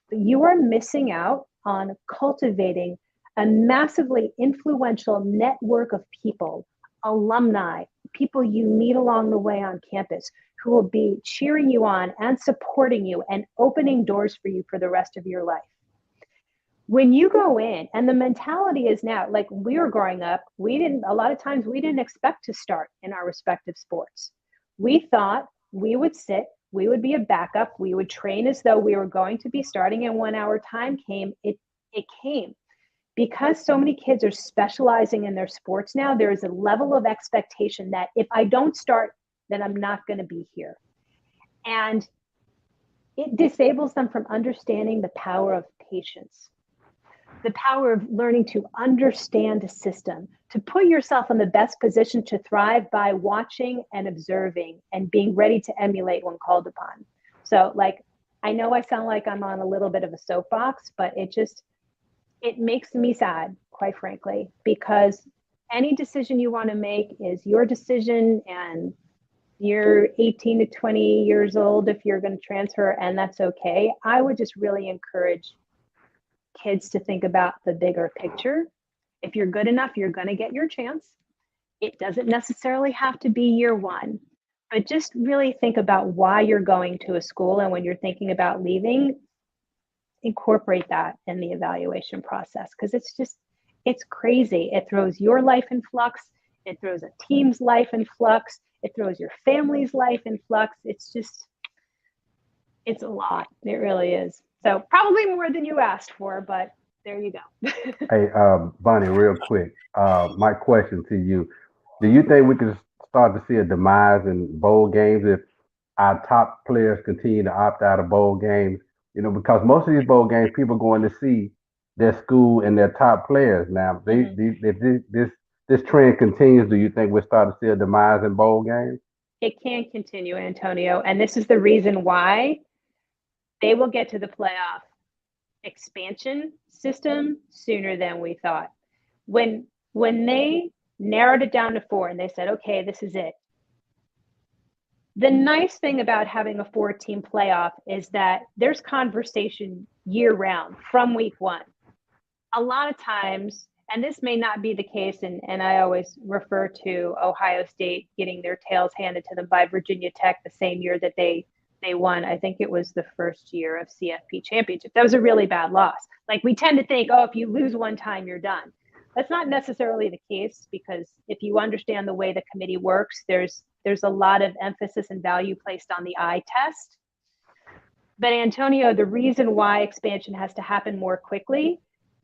[SPEAKER 4] But you are missing out on cultivating a massively influential network of people, alumni, people you meet along the way on campus who will be cheering you on and supporting you and opening doors for you for the rest of your life. When you go in, and the mentality is now, like we were growing up, a lot of times we didn't expect to start in our respective sports. We thought we would sit, we would be a backup, we would train as though we were going to be starting, and when our time came, it came. Because so many kids are specializing in their sports now, there is a level of expectation that if I don't start, then I'm not going to be here. And it disables them from understanding the power of patience, the power of learning to understand a system, to put yourself in the best position to thrive by watching and observing and being ready to emulate when called upon. So, I know I sound like I'm on a little bit of a soapbox, but it makes me sad, quite frankly, because any decision you want to make is your decision, and you're 18 to 20 years old if you're going to transfer, and that's okay. I would just really encourage kids to think about the bigger picture. If you're good enough, you're going to get your chance. It doesn't necessarily have to be year one, but just really think about why you're going to a school. And when you're thinking about leaving, incorporate that in the evaluation process, because it's crazy. It throws your life in flux. It throws a team's life in flux. It throws your family's life in flux. It's a lot. It really is. So probably more than you asked for, but there you go.
[SPEAKER 8] Hey, Bonnie, real quick. My question to you: do you think we could start to see a demise in bowl games if our top players continue to opt out of bowl games? Because most of these bowl games, people going to see their school and their top players. Now, if this trend continues, do you think we'll start to see a demise in bowl games?
[SPEAKER 4] It can't continue, Antonio, and this is the reason why they will get to the playoff expansion system sooner than we thought. When they narrowed it down to 4 and they said, okay, this is it. The nice thing about having a 4-team playoff is that there's conversation year round from week 1. A lot of times, and this may not be the case, and I always refer to Ohio State getting their tails handed to them by Virginia Tech the same year that they won. I think it was the first year of CFP championship. That was a really bad loss. Like, we tend to think, oh, if you lose one time, you're done. That's not necessarily the case, because if you understand the way the committee works, there's a lot of emphasis and value placed on the eye test. But Antonio, the reason why expansion has to happen more quickly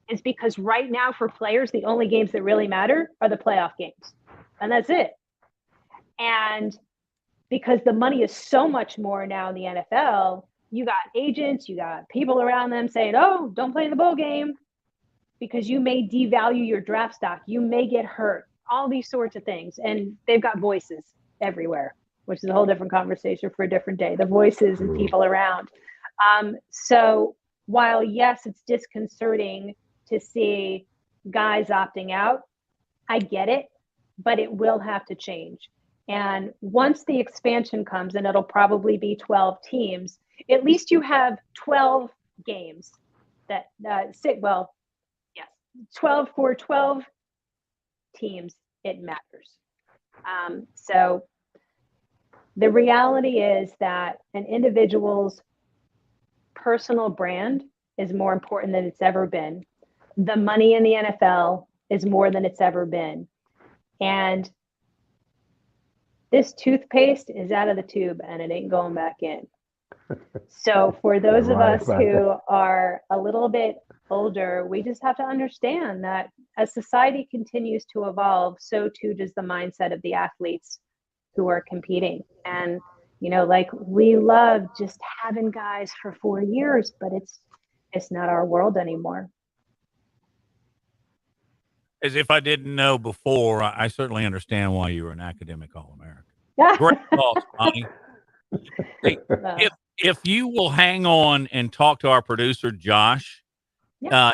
[SPEAKER 4] is because right now for players, the only games that really matter are the playoff games. And that's it. And because the money is so much more now in the NFL, you got agents, you got people around them saying, oh, don't play in the bowl game because you may devalue your draft stock. You may get hurt, all these sorts of things. And they've got voices everywhere, which is a whole different conversation for a different day, the voices and people around. So while, yes, it's disconcerting to see guys opting out, I get it, but it will have to change. And once the expansion comes, and it'll probably be 12 teams, at least you have 12 games that 12 for 12 teams, it matters. So the reality is that an individual's personal brand is more important than it's ever been. The money in the NFL is more than it's ever been. And this toothpaste is out of the tube and it ain't going back in. So for those of us who are a little bit older, we just have to understand that as society continues to evolve, so too does the mindset of the athletes who are competing. And, like, we love just having guys for 4 years, but it's not our world anymore.
[SPEAKER 7] As if I didn't know before, I certainly understand why you were an academic All-American. Great thoughts, Bonnie. Hey, if you will hang on and talk to our producer, Josh,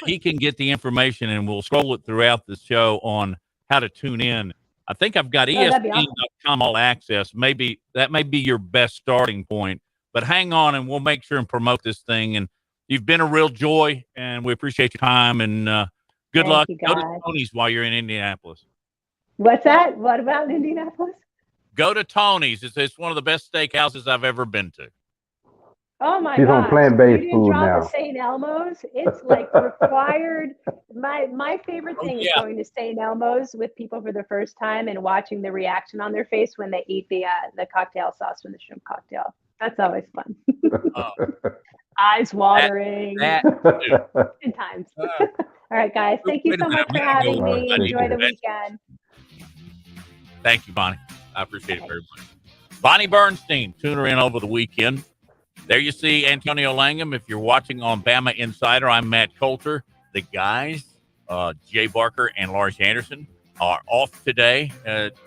[SPEAKER 7] he can get the information and we'll scroll it throughout the show on how to tune in. I think I've got ESPN.com All Access. Maybe that may be your best starting point, but hang on and we'll make sure and promote this thing. And you've been a real joy and we appreciate your time and good luck. Go to Tony's while you're in Indianapolis.
[SPEAKER 4] What's that? What about Indianapolis?
[SPEAKER 7] Go to Tony's. It's one of the best steakhouses I've ever been to.
[SPEAKER 4] Oh my
[SPEAKER 8] God! She's on plant-based food now.
[SPEAKER 4] St. Elmo's. It's like required. My favorite thing is going to St. Elmo's with people for the first time and watching the reaction on their face when they eat the cocktail sauce from the shrimp cocktail. That's always fun. Eyes watering. Good times. All right, guys. Thank you so much for having me. Enjoy the weekend.
[SPEAKER 7] Thank you, Bonnie. I appreciate it very much. Bonnie Bernstein, tune her in over the weekend. There you see Antonio Langham. If you're watching on Bama Insider, I'm Matt Coulter. The guys, Jay Barker and Lars Anderson, are off today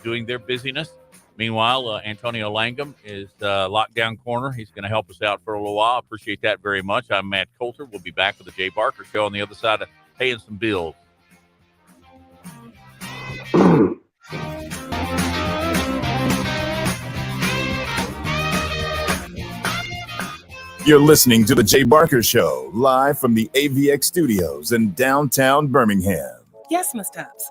[SPEAKER 7] doing their busyness. Meanwhile, Antonio Langham is lockdown corner. He's going to help us out for a little while. Appreciate that very much. I'm Matt Coulter. We'll be back with the Jay Barker Show on the other side of paying some bills.
[SPEAKER 6] You're listening to The Jay Barker Show, live from the AVX studios in downtown Birmingham.
[SPEAKER 5] Yes, Miss Tubbs.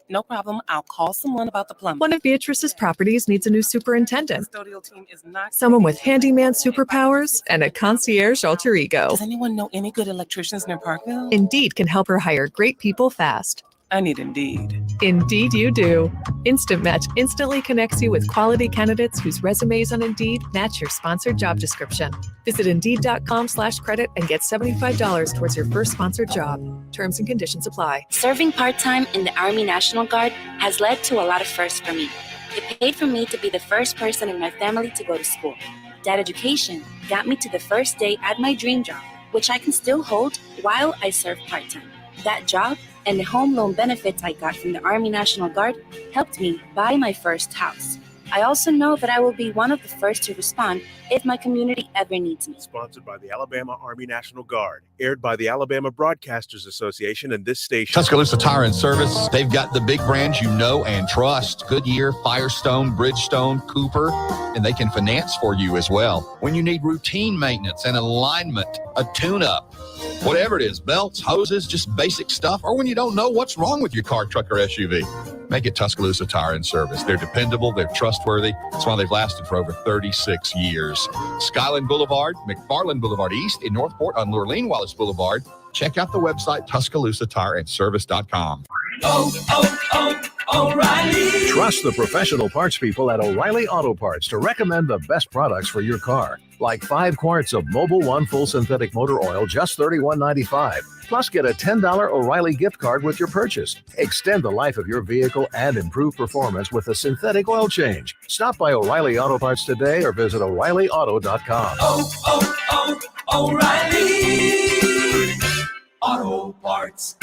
[SPEAKER 5] No problem. I'll call someone about the plumbing.
[SPEAKER 9] One of Beatrice's properties needs a new superintendent.
[SPEAKER 5] The custodial team is not
[SPEAKER 9] someone with handyman superpowers and a concierge alter ego.
[SPEAKER 5] Does anyone know any good electricians near Parkville?
[SPEAKER 9] Indeed can help her hire great people fast.
[SPEAKER 5] I need Indeed.
[SPEAKER 9] Indeed you do. Instant Match instantly connects you with quality candidates whose resumes on Indeed match your sponsored job description. Visit Indeed.com/credit and get $75 towards your first sponsored job. Terms and conditions apply.
[SPEAKER 10] Serving part-time in the Army National Guard has led to a lot of firsts for me. It paid for me to be the first person in my family to go to school. That education got me to the first day at my dream job, which I can still hold while I serve part-time. That job and the home loan benefits I got from the Army National Guard helped me buy my first house. I also know that I will be one of the first to respond if my community ever needs me.
[SPEAKER 12] Sponsored by the Alabama Army National Guard. Aired by the Alabama Broadcasters Association and this station.
[SPEAKER 13] Tuscaloosa Tire and Service. They've got the big brands you know and trust. Goodyear, Firestone, Bridgestone, Cooper, and they can finance for you as well. When you need routine maintenance and alignment, a tune-up, whatever it is, belts, hoses, just basic stuff, or when you don't know what's wrong with your car, truck, or SUV, make it Tuscaloosa Tire and Service. They're dependable. They're trustworthy. That's why they've lasted for over 36 years. Skyland Boulevard, McFarland Boulevard East in Northport on Lurleen Wallace Boulevard. Check out the website, TuscaloosaTireandService.com.
[SPEAKER 14] O'Reilly. Trust the professional parts people at O'Reilly Auto Parts to recommend the best products for your car. Like 5 quarts of Mobil 1 full synthetic motor oil, just $31.95. Plus, get a $10 O'Reilly gift card with your purchase. Extend the life of your vehicle and improve performance with a synthetic oil change. Stop by O'Reilly Auto Parts today or visit O'ReillyAuto.com. O'Reilly Auto Parts.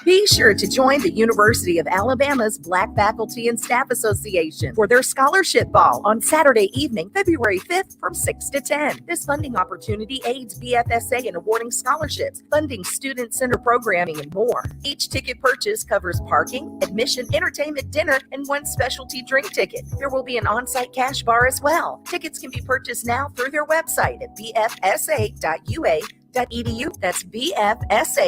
[SPEAKER 15] Be sure to join the University of Alabama's Black Faculty and Staff Association for their scholarship ball on Saturday evening, February 5th from 6 to 10. This funding opportunity aids BFSA in awarding scholarships, funding student center programming, and more. Each ticket purchase covers parking, admission, entertainment, dinner, and 1 specialty drink ticket. There will be an on-site cash bar as well. Tickets can be purchased now through their website at bfsa.ua.edu. That's bfsa.ua.edu.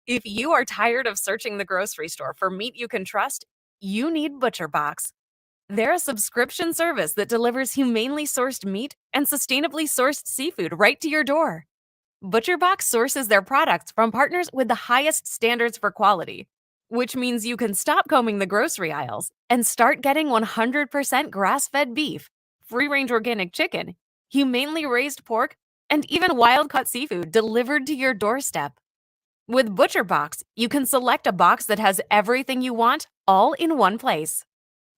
[SPEAKER 25] If you are tired of searching the grocery store for meat you can trust, you need Butcherbox. They're a subscription service that delivers humanely sourced meat and sustainably sourced seafood right to your door. Butcherbox sources their products from partners with the highest standards for quality, which means you can stop combing the grocery aisles and start getting 100% grass-fed beef, free-range organic chicken, humanely raised pork, and even wild-caught seafood delivered to your doorstep. With Butcherbox, you can select a box that has everything you want, all in one place.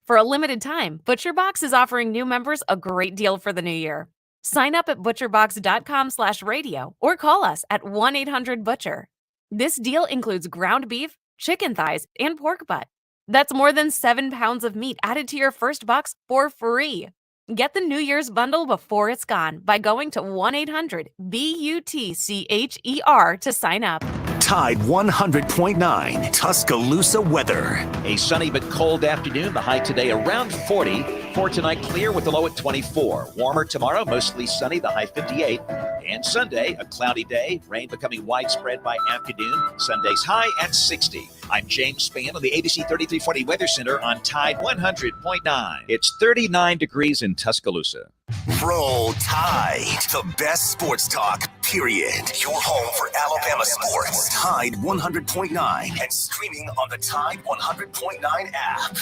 [SPEAKER 25] For a limited time, Butcherbox is offering new members a great deal for the new year. Sign up at butcherbox.com/radio or call us at 1-800-BUTCHER. This deal includes ground beef, chicken thighs, and pork butt. That's more than 7 pounds of meat added to your first box for free. Get the New Year's bundle before it's gone by going to 1-800-BUTCHER to sign up.
[SPEAKER 1] Tide 100.9 Tuscaloosa weather.
[SPEAKER 21] A sunny but cold afternoon. The high today around 40. For tonight, clear with the low at 24. Warmer tomorrow, mostly sunny, the high 58. And Sunday, a cloudy day. Rain becoming widespread by afternoon. Sunday's high at 60. I'm James Spann on the ABC 3340 Weather Center on Tide 100.9. It's 39 degrees in Tuscaloosa.
[SPEAKER 1] Roll Tide, the best sports talk, period. Your home for Alabama sports. Tide 100.9 and streaming on the Tide 100.9 app.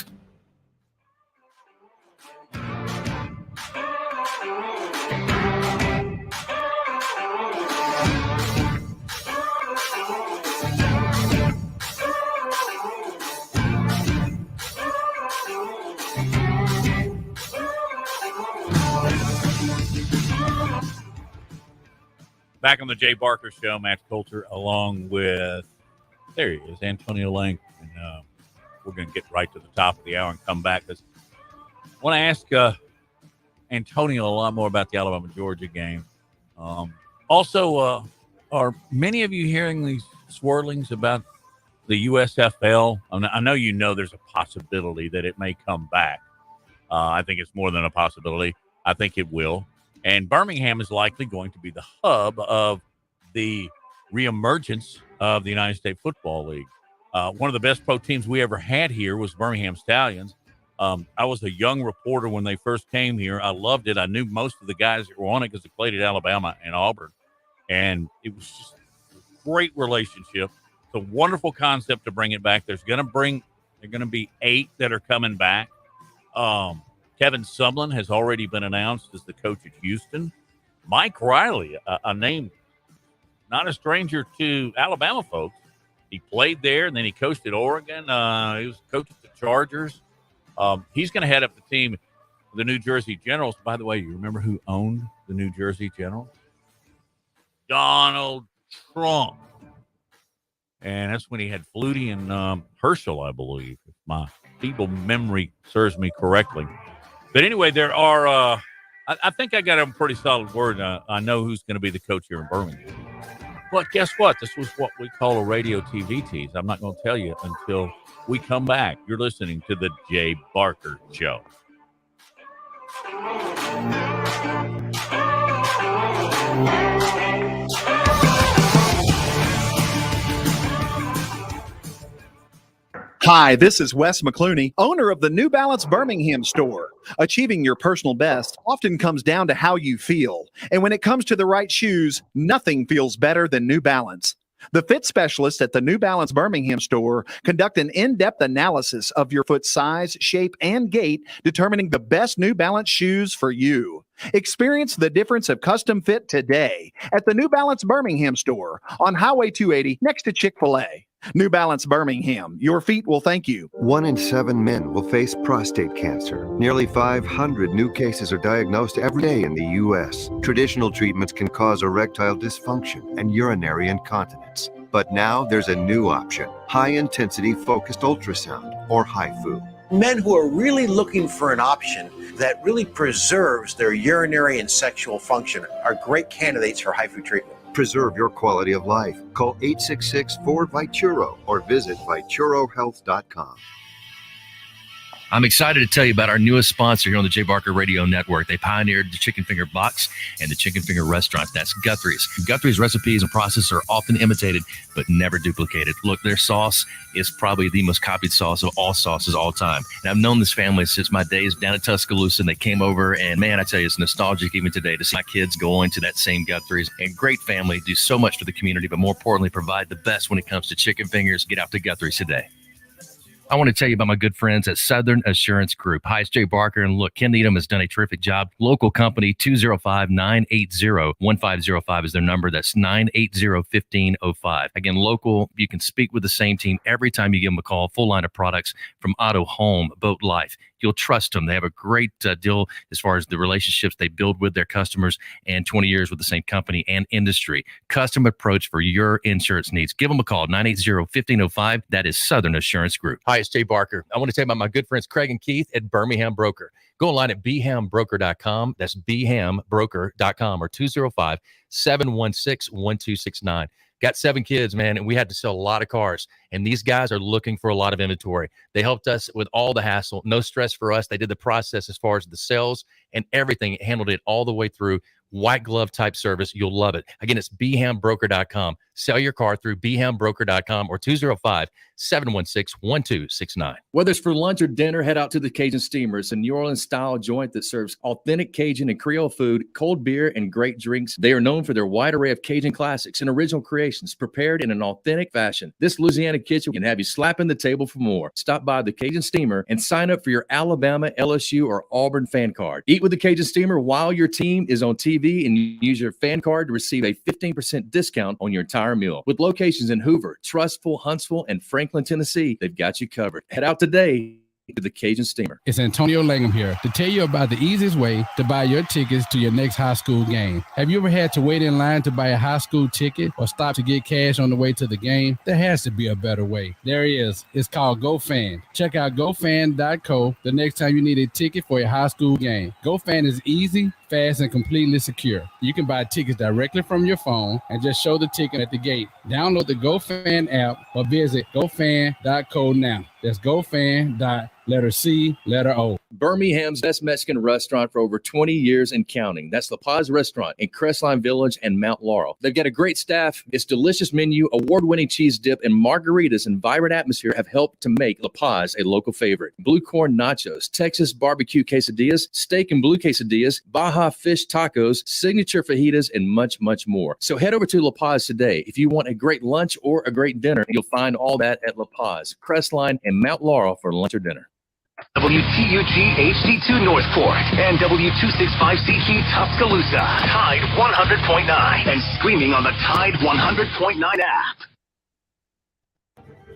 [SPEAKER 7] Back on the Jay Barker Show, Matt Coulter, along with, there he is, Antonio Lang. And we're going to get right to the top of the hour and come back. Because I want to ask Antonio a lot more about the Alabama-Georgia game. Also, are many of you hearing these swirlings about the USFL? I know you know there's a possibility that it may come back. I think it's more than a possibility. I think it will. And Birmingham is likely going to be the hub of the reemergence of the United States Football League. One of the best pro teams we ever had here was Birmingham Stallions. I was a young reporter when they first came here. I loved it. I knew most of the guys that were on it because they played at Alabama and Auburn. And it was just a great relationship. It's a wonderful concept to bring it back. They're going to be 8 that are coming back. Kevin Sumlin has already been announced as the coach at Houston. Mike Riley, a name not a stranger to Alabama folks. He played there, and then he coached at Oregon. He was coach at the Chargers. He's going to head up the team, the New Jersey Generals. By the way, you remember who owned the New Jersey Generals? Donald Trump. And that's when he had Flutie and Herschel, I believe, if my feeble memory serves me correctly. But anyway, there are, I think I got a pretty solid word. I know who's going to be the coach here in Birmingham. But guess what? This was what we call a radio TV tease. I'm not going to tell you until we come back. You're listening to the Jay Barker Show.
[SPEAKER 24] Hi, this is Wes McClooney, owner of the New Balance Birmingham store. Achieving your personal best often comes down to how you feel. And when it comes to the right shoes, nothing feels better than New Balance. The fit specialists at the New Balance Birmingham store conduct an in-depth analysis of your foot size, shape, and gait, determining the best New Balance shoes for you. Experience the difference of custom fit today at the New Balance Birmingham store on Highway 280 next to Chick-fil-A. New Balance Birmingham, your feet will thank you.
[SPEAKER 2] 1 in 7 men will face prostate cancer. Nearly 500 new cases are diagnosed every day in the U.S. Traditional treatments can cause erectile dysfunction and urinary incontinence. But now there's a new option, high-intensity focused ultrasound, or HIFU.
[SPEAKER 22] Men who are really looking for an option that really preserves their urinary and sexual function are great candidates for HIFU treatment.
[SPEAKER 2] Preserve your quality of life. Call 866-4-VITURO or visit VituroHealth.com.
[SPEAKER 23] I'm excited to tell you about our newest sponsor here on the Jay Barker Radio Network. They pioneered the chicken finger box and the chicken finger restaurant. That's Guthrie's. Guthrie's recipes and processes are often imitated, but never duplicated. Look, their sauce is probably the most copied sauce of all sauces all time. And I've known this family since my days down at Tuscaloosa, and they came over, and man, I tell you, it's nostalgic even today to see my kids going to that same Guthrie's. And great family, do so much for the community, but more importantly, provide the best when it comes to chicken fingers. Get out to Guthrie's today. I want to tell you about my good friends at Southern Assurance Group. Hi, it's Jay Barker, and look, Ken Needham has done a terrific job. Local company, 205-980-1505 is their number. That's 980-1505. Again, local, you can speak with the same team every time you give them a call. Full line of products from auto, home, boat, life. You'll trust them. They have a great deal as far as the relationships they build with their customers, and 20 years with the same company and industry. Custom approach for your insurance needs. Give them a call, 980-1505. That is Southern Assurance Group. Hi, it's Jay Barker. I want to tell you about my good friends Craig and Keith at Birmingham Broker. Go online at bhambroker.com. That's bhambroker.com or 205-716-1269. Got 7 kids, man, and we had to sell a lot of cars. And these guys are looking for a lot of inventory. They helped us with all the hassle. No stress for us. They did the process as far as the sales and everything. Handled it all the way through. White glove type service. You'll love it. Again, it's bhambroker.com. Sell your car through bhambroker.com or 205-716-1269. Whether it's for lunch or dinner, head out to the Cajun Steamer. It's a New Orleans style joint that serves authentic Cajun and Creole food, cold beer, and great drinks. They are known for their wide array of Cajun classics and original creations prepared in an authentic fashion. This Louisiana kitchen can have you slapping the table for more. Stop by the Cajun Steamer and sign up for your Alabama, LSU, or Auburn fan card. Eat with the Cajun Steamer while your team is on TV and use your fan card to receive a 15% discount on your entire meal. With locations in Hoover, Trustful, Huntsville, and Franklin, Tennessee, they've got you covered. Head out today to the Cajun Steamer.
[SPEAKER 3] It's Antonio Langham here to tell you about the easiest way to buy your tickets to your next high school game. Have you ever had to wait in line to buy a high school ticket or stop to get cash on the way to the game? There has to be a better way. There is. It's called GoFan. Check out GoFan.co the next time you need a ticket for a high school game. GoFan is easy, fast, and completely secure. You can buy tickets directly from your phone and just show the ticket at the gate. Download the GoFan app or visit GoFan.co now. That's GoFan.co.
[SPEAKER 23] Birmingham's best Mexican restaurant for over 20 years and counting. That's La Paz Restaurant in Crestline Village and Mount Laurel. They've got a great staff. Its delicious menu, award-winning cheese dip, and margaritas and vibrant atmosphere have helped to make La Paz a local favorite. Blue corn nachos, Texas barbecue quesadillas, steak and blue quesadillas, Baja fish tacos, signature fajitas, and much, much more. So head over to La Paz today. If you want a great lunch or a great dinner, you'll find all that at La Paz, Crestline, and Mount Laurel for lunch or dinner.
[SPEAKER 1] WTUG HD2 Northport and W265CG Tuscaloosa. Tide 100.9 and streaming on the Tide 100.9 app.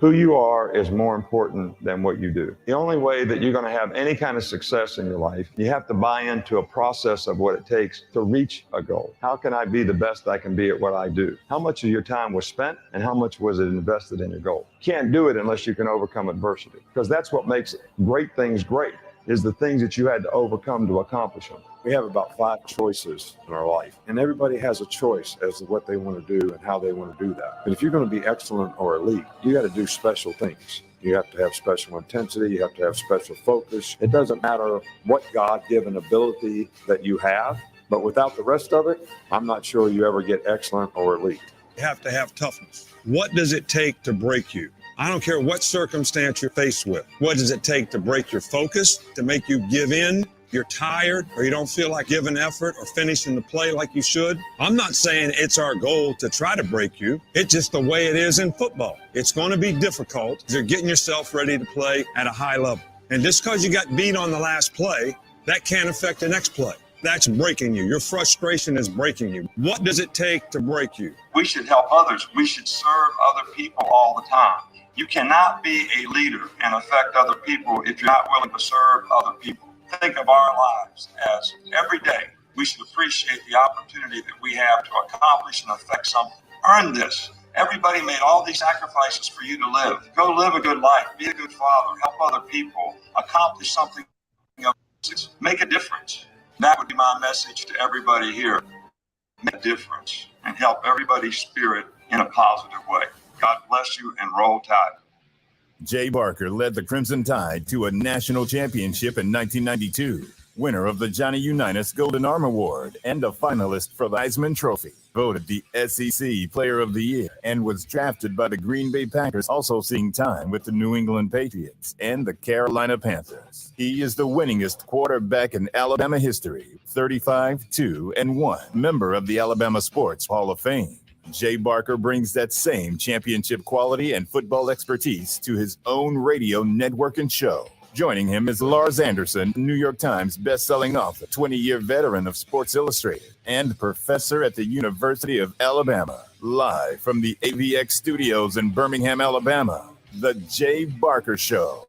[SPEAKER 11] Who you are is more important than what you do. The only way that you're going to have any kind of success in your life, you have to buy into a process of what it takes to reach a goal. How can I be the best I can be at what I do? How much of your time was spent and how much was it invested in your goal? You can't do it unless you can overcome adversity, because that's what makes great things great, is the things that you had to overcome to accomplish them.
[SPEAKER 16] We have about 5 choices in our life, and everybody has a choice as to what they want to do and how they want to do that. But if you're going to be excellent or elite, you got to do special things. You have to have special intensity. You have to have special focus. It doesn't matter what God-given ability that you have, but without the rest of it, I'm not sure you ever get excellent or elite.
[SPEAKER 17] You have to have toughness. What does it take to break you? I don't care what circumstance you're faced with. What does it take to break your focus, to make you give in? You're tired or you don't feel like giving effort or finishing the play like you should. I'm not saying it's our goal to try to break you. It's just the way it is in football. It's going to be difficult. You're getting yourself ready to play at a high level. And just because you got beat on the last play, that can't affect the next play. That's breaking you. Your frustration is breaking you. What does it take to break you?
[SPEAKER 18] We should help others. We should serve other people all the time. You cannot be a leader and affect other people if you're not willing to serve other people. Think of our lives as every day we should appreciate the opportunity that we have to accomplish and affect something. Earn this. Everybody made all these sacrifices for you to live. Go live a good life. Be a good father. Help other people. Accomplish something. Make a difference. That would be my message to everybody here. Make a difference and help everybody's spirit in a positive way. God bless you and roll tide.
[SPEAKER 6] Jay Barker led the Crimson Tide to a national championship in 1992, winner of the Johnny Unitas Golden Arm Award and a finalist for the Heisman Trophy, voted the SEC Player of the Year, and was drafted by the Green Bay Packers, also seeing time with the New England Patriots and the Carolina Panthers. He is the winningest quarterback in Alabama history, 35-2-1, member of the Alabama Sports Hall of Fame. Jay Barker brings that same championship quality and football expertise to his own radio network and show. Joining him is Lars Anderson, New York Times best-selling author, 20-year veteran of Sports Illustrated, and professor at the University of Alabama. Live from the AVX studios in Birmingham, Alabama, The Jay Barker Show.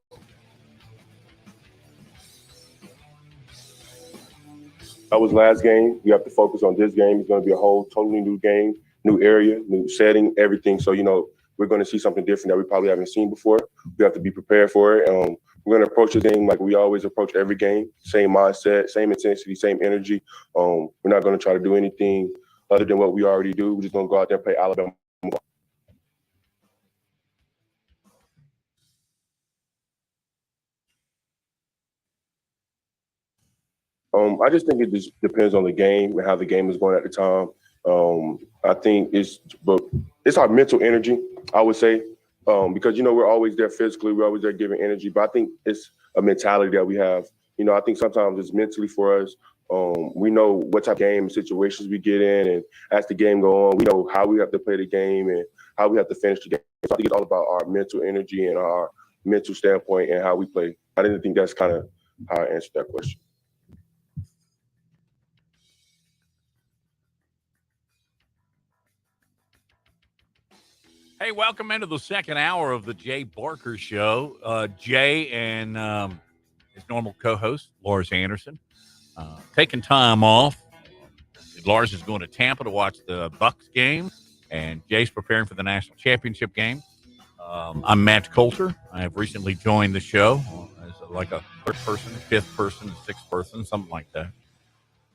[SPEAKER 20] That was last game. We have to focus on this game. It's going to be a whole totally new game. New area, new setting, everything. So, we're going to see something different that we probably haven't seen before. We have to be prepared for it. We're going to approach the game like we always approach every game. Same mindset, same intensity, same energy. We're not going to try to do anything other than what we already do. We're just going to go out there and play Alabama. I just think it just depends on the game and how the game is going at the time. I think it's our mental energy, I would say, because, we're always there physically, we're always there giving energy, but I think it's a mentality that we have. I think sometimes it's mentally for us. We know what type of game situations we get in, and as the game go on, we know how we have to play the game and how we have to finish the game. So I think it's all about our mental energy and our mental standpoint and how we play. I didn't think that's kind of how I answered that question.
[SPEAKER 7] Hey, welcome into the second hour of the Jay Barker Show. Jay and his normal co-host, Lars Anderson, taking time off. Lars is going to Tampa to watch the Bucs game, and Jay's preparing for the national championship game. I'm Matt Coulter. I have recently joined the show as like a third person, fifth person, sixth person, something like that.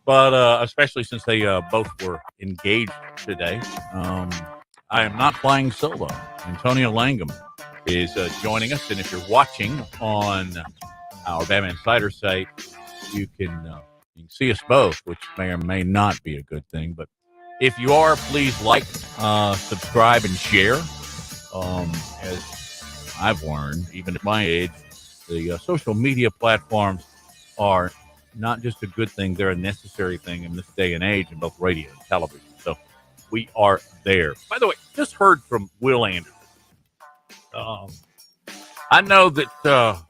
[SPEAKER 7] But especially since they both were engaged today, I am not flying solo. Antonio Langham is joining us, and if you're watching on our BamaInsider site, you can see us both, which may or may not be a good thing. But if you are, please like, subscribe, and share. As I've learned, even at my age, the social media platforms are not just a good thing, they're a necessary thing in this day and age in both radio and television. So we are there. By the way, just heard from Will Anderson. I know that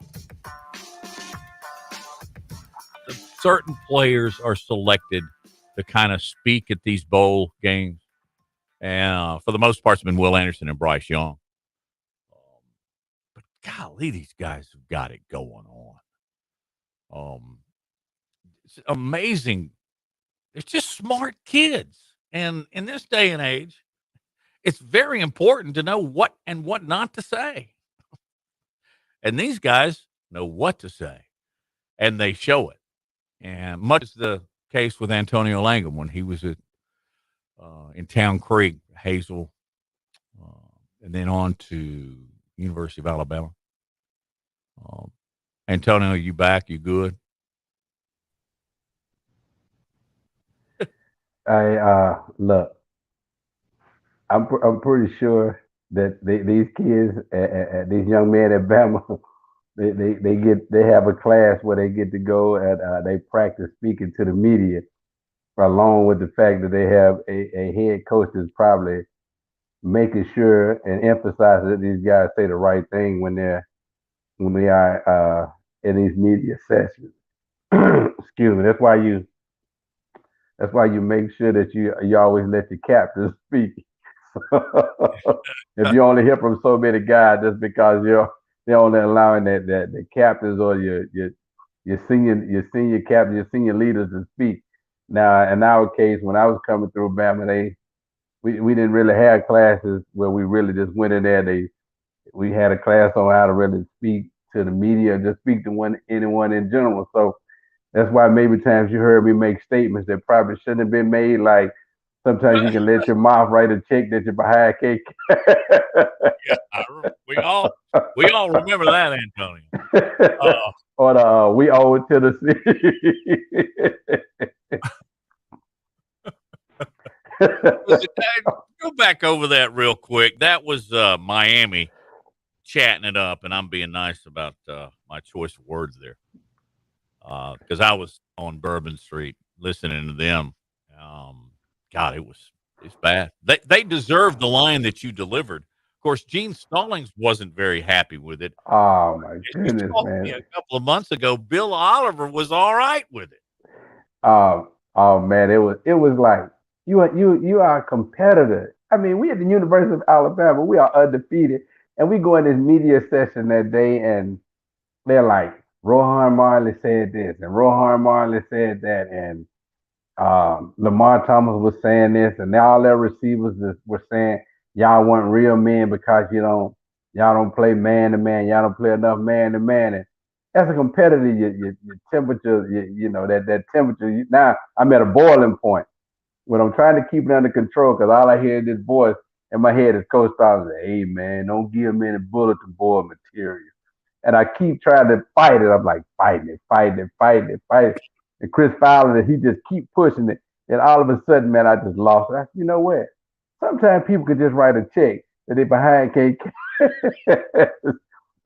[SPEAKER 7] certain players are selected to kind of speak at these bowl games. And for the most part, it's been Will Anderson and Bryce Young. golly, these guys have got it going on. It's amazing. They're just smart kids. And in this day and age, it's very important to know what and what not to say. And these guys know what to say, and they show it. And much is the case with Antonio Langham when he was in Town Creek, Hazel, and then on to University of Alabama. Antonio, you back? You good?
[SPEAKER 4] Look, I'm pretty sure that these kids, these young men at Bama, they have a class where they get to go and they practice speaking to the media, along with the fact that they have a head coach that's probably making sure and emphasizing that these guys say the right thing when they are in these media sessions. Excuse me. That's why you make sure that you always let your captains speak. If you only hear from so many guys, just because they're only allowing that the captains or your senior captain, your senior leaders to speak. Now, in our case, when I was coming through Bama, we didn't really have classes where we really just went in there. We had a class on how to really speak to the media, just speak to anyone in general. So that's why maybe times you heard me make statements that probably shouldn't have been made. Like sometimes you can let your mouth write a check that your behind can't.
[SPEAKER 7] Yeah, we all remember that, Antonio.
[SPEAKER 4] Or we owe it to the
[SPEAKER 7] Listen, go back over that real quick. That was Miami chatting it up, and I'm being nice about my choice of words there. Because I was on Bourbon Street listening to them. God, it's bad. They deserved the line that you delivered. Of course, Gene Stallings wasn't very happy with it.
[SPEAKER 4] Oh my
[SPEAKER 7] As you
[SPEAKER 4] goodness,
[SPEAKER 7] told
[SPEAKER 4] man!
[SPEAKER 7] me a couple of months ago, Bill Oliver was all right with it.
[SPEAKER 4] Oh man, it was like you are a competitor. I mean, we at the University of Alabama, we are undefeated, and we go in this media session that day, and they're like, Rohan Marley said this, and Rohan Marley said that, and Lamar Thomas was saying this, and all their receivers were saying y'all weren't real men because y'all don't play man to man, y'all don't play enough man to man. And as a competitor, your temperature, that temperature. Now I'm at a boiling point when I'm trying to keep it under control because all I hear in this voice in my head is Coach Stallings say, "Hey man, don't give him any bulletin board material." And I keep trying to fight it. I'm like fighting it. And Chris Fowler, he just keep pushing it. And all of a sudden, man, I just lost it. You know what? Sometimes people could just write a check that they behind can't.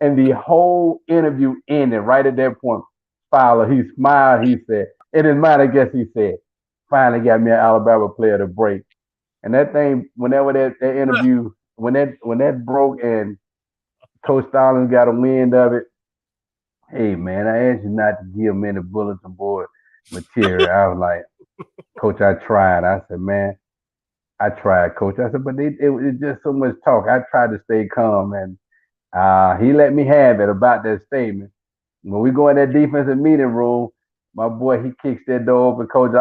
[SPEAKER 4] And the whole interview ended right at that point. Fowler, he smiled. He said, in his mind, I guess he said, finally got me an Alabama player to break. And that thing, whenever that interview, when that broke and Coach Stallings got a wind of it, hey man, I asked you not to give me any bulletin board material. I was like, Coach, I tried. I said, man, I tried, Coach. I said, but it was just so much talk. I tried to stay calm, and he let me have it about that statement. When we go in that defensive meeting room, my boy, he kicks that door open, Coach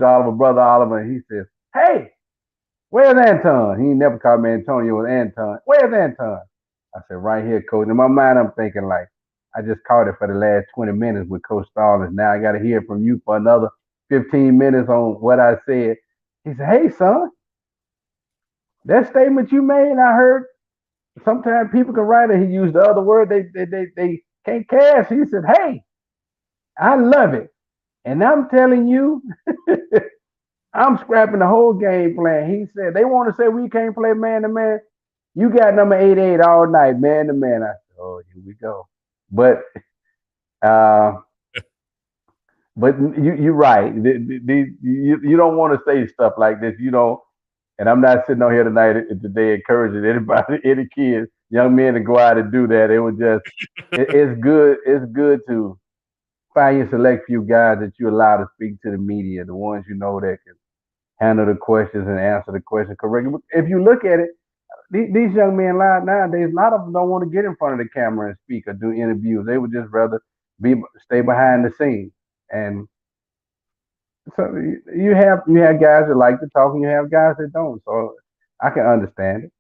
[SPEAKER 4] Oliver, Brother Oliver, and he says, hey, where's Anton? He never called me Antonio, it was Anton. Where's Anton? I said, right here, Coach. In my mind, I'm thinking like, I just caught it for the last 20 minutes with Coach Stallings. Now I got to hear from you for another 15 minutes on what I said. He said, hey, son, that statement you made, I heard sometimes people can write it. He used the other word they can't cash. He said, hey, I love it. And I'm telling you, I'm scrapping the whole game plan. He said, they want to say we can't play man to man. You got number 88 all night, man to man. I said, oh, here we go. But you're right. You don't want to say stuff like this. You don't. And I'm not sitting on here today encouraging anybody, any kids, young men to go out and do that. It was just, it's good. It's good to find your select few guys that you allow to speak to the media, the ones you know that can handle the questions and answer the questions correctly. If you look at it, these young men nowadays, a lot of them don't want to get in front of the camera and speak or do interviews. They would just rather stay behind the scenes. And so you have guys that like to talk, and you have guys that don't. So I can understand it.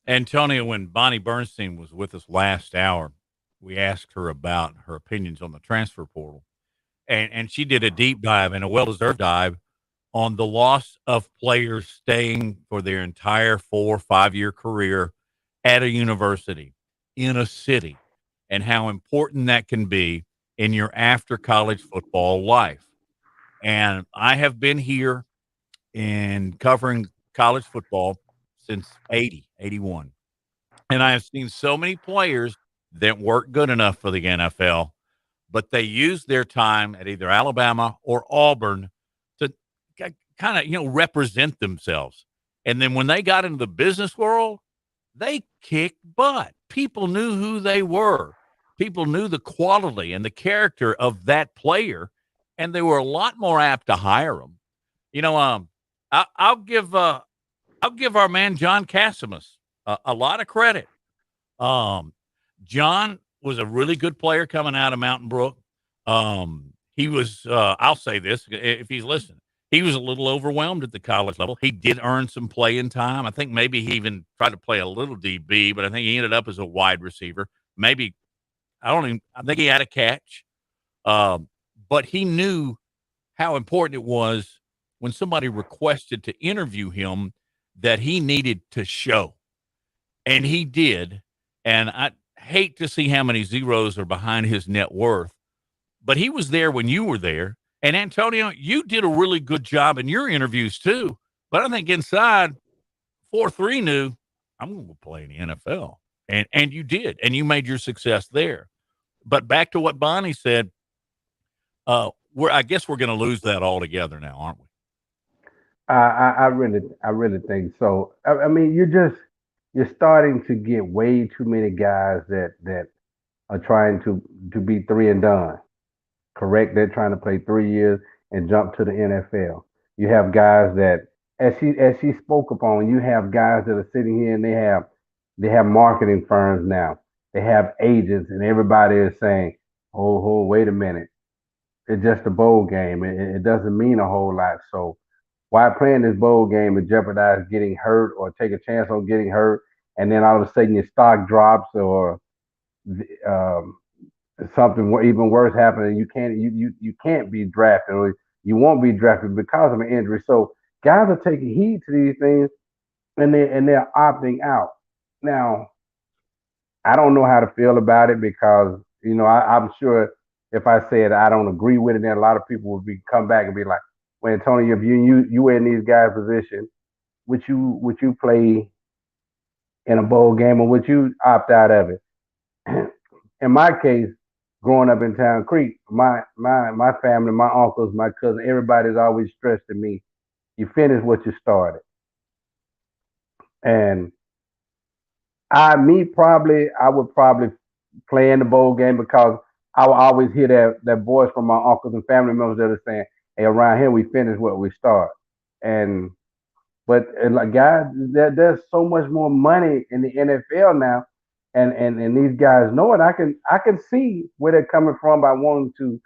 [SPEAKER 7] Antonio, when Bonnie Bernstein was with us last hour, we asked her about her opinions on the transfer portal. And she did a deep dive and a well-deserved dive on the loss of players staying for their entire 4 or 5 year career at a university in a city and how important that can be in your after college football life. And I have been here in covering college football since 81. And I have seen so many players that weren't good enough for the NFL, but they used their time at either Alabama or Auburn to kind of, represent themselves. And then when they got into the business world, they kicked butt. People knew who they were. People knew the quality and the character of that player, and they were a lot more apt to hire them. I'll give our man John Casimus a lot of credit. John was a really good player coming out of Mountain Brook. He was, I'll say this if he's listening, he was a little overwhelmed at the college level. He did earn some playing time. I think maybe he even tried to play a little DB, but I think he ended up as a wide receiver. Maybe, I think he had a catch. But he knew how important it was when somebody requested to interview him that he needed to show. And he did. And I hate to see how many zeros are behind his net worth, but he was there when you were there. And Antonio, you did a really good job in your interviews too. But I think inside 4-3 knew I'm going to play in the NFL. And you did, and you made your success there. But back to what Bonnie said, I guess we're going to lose that altogether now, aren't we?
[SPEAKER 4] I really think so. I mean, you're starting to get way too many guys that are trying to be three and done. Correct? They're trying to play 3 years and jump to the NFL. You have guys that, as she spoke upon, you have guys that are sitting here and they have marketing firms now. They have agents, and everybody is saying, "Oh, wait a minute, it's just a bowl game. It doesn't mean a whole lot." So why playing this bowl game and jeopardize getting hurt or take a chance on getting hurt, and then all of a sudden your stock drops or um, something even worse happening, you can't be drafted or you won't be drafted because of an injury. So guys are taking heed to these things and they're opting out. Now, I don't know how to feel about it because I'm sure if I said I don't agree with it, then a lot of people would come back and be like, "Well, Tony, if you were in these guys' position, would you play in a bowl game or would you opt out of it?" In my case, growing up in Town Creek, my family, my uncles, my cousin, everybody's always stressed to me, "You finish what you started." And I would probably play in the bowl game because I would always hear that voice from my uncles and family members that are saying, "Hey, around here we finish what we start." And like guys, there's so much more money in the NFL now, and these guys know it. I can see where they're coming from by wanting to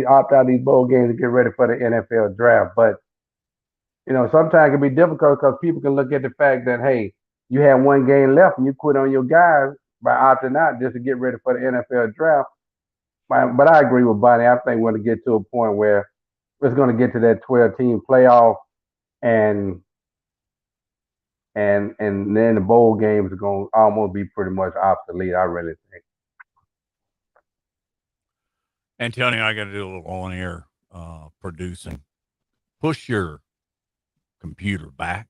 [SPEAKER 4] opt out these bowl games to get ready for the NFL draft. But sometimes it can be difficult because people can look at the fact that, hey, you had one game left and you quit on your guys by opting out just to get ready for the NFL draft. But I agree with Bonnie. I think we're going to get to a point where it's going to get to that 12-team playoff, and then the bowl games are going to almost be pretty much obsolete. I really think.
[SPEAKER 7] Antonio, I got to do a little on-air producing. Push your computer back.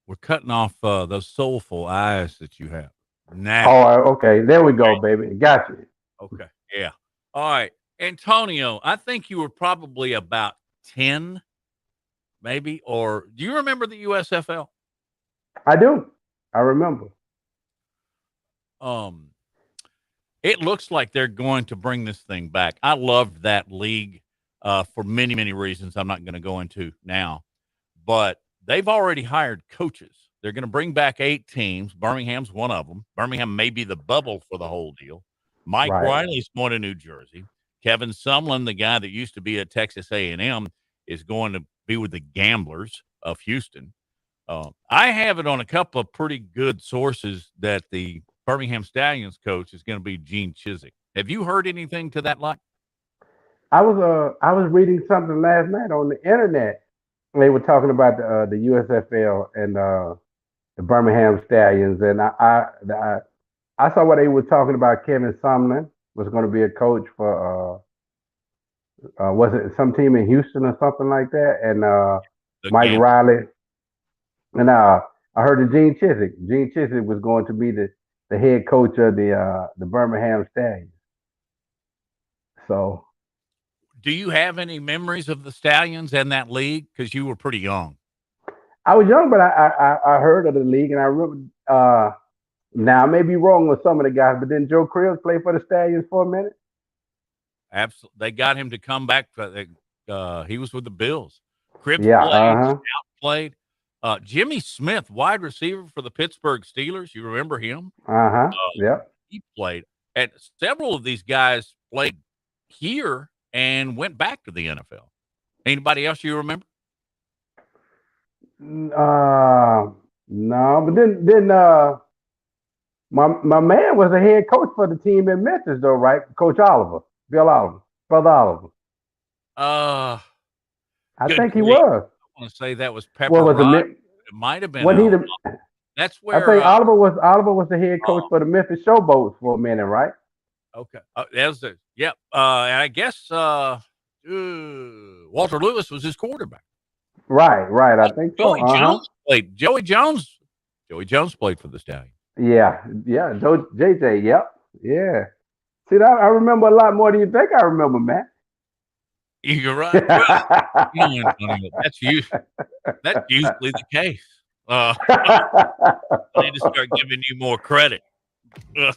[SPEAKER 7] We're cutting off those soulful eyes that you have. Now.
[SPEAKER 4] Oh, okay. There we go, baby. Got you.
[SPEAKER 7] Okay. Yeah. All right. Antonio, I think you were probably about 10, maybe, or do you remember the USFL?
[SPEAKER 4] I do. I remember.
[SPEAKER 7] It looks like they're going to bring this thing back. I loved that league for many, many reasons I'm not going to go into now. But they've already hired coaches. They're going to bring back 8 teams. Birmingham's one of them. Birmingham may be the bubble for the whole deal. Mike
[SPEAKER 4] Right.
[SPEAKER 7] Riley's going to New Jersey. Kevin Sumlin, the guy that used to be at Texas A&M, is going to be with the Gamblers of Houston. I have it on a couple of pretty good sources that the Birmingham Stallions coach is going to be Gene Chizik. Have you heard anything to that like?
[SPEAKER 4] I was reading something last night on the internet. They were talking about the USFL and the Birmingham Stallions, and I saw what they were talking about. Kevin Sumlin was going to be a coach for was it some team in Houston or something like that, and Mike
[SPEAKER 7] Gamblers.
[SPEAKER 4] Riley, and I heard that Gene Chizik was going to be the head coach of the Birmingham Stallions. So
[SPEAKER 7] Do you have any memories of the Stallions and that league? Because you were pretty young.
[SPEAKER 4] I was young, but I heard of the league, and I remember. Now I may be wrong with some of the guys, but didn't Joe Cribs play for the Stallions for a minute?
[SPEAKER 7] Absolutely. They got him to come back. He was with the Bills. Cribs
[SPEAKER 4] Yeah.
[SPEAKER 7] played.
[SPEAKER 4] Uh-huh.
[SPEAKER 7] Stout played. Jimmy Smith, wide receiver for the Pittsburgh Steelers. You remember him?
[SPEAKER 4] Uh-huh. Yep.
[SPEAKER 7] He played. And several of these guys played here and went back to the NFL. Anybody else you remember?
[SPEAKER 4] No, but then my man was the head coach for the team in Memphis, though, right? Coach Oliver, Bill Oliver, Brother Oliver. I
[SPEAKER 7] Good
[SPEAKER 4] think he
[SPEAKER 7] grief.
[SPEAKER 4] was.
[SPEAKER 7] I want to say that was Pepper
[SPEAKER 4] What was
[SPEAKER 7] Rod.
[SPEAKER 4] it?
[SPEAKER 7] It might have been.
[SPEAKER 4] Wasn't he
[SPEAKER 7] That's
[SPEAKER 4] I
[SPEAKER 7] where.
[SPEAKER 4] think Oliver was the head coach for the Memphis Showboats for a minute, right?
[SPEAKER 7] Okay. That was the. Yep. And I guess Walter Lewis was his quarterback.
[SPEAKER 4] Right. I think so.
[SPEAKER 7] Joey Jones played. Joey Jones played for the Stallions.
[SPEAKER 4] Yeah. JJ. Yep. Yeah. See, I remember a lot more than you think I remember, man.
[SPEAKER 7] You're right. Well, Antonio, that's usually the case. I need to start giving you more credit.
[SPEAKER 4] But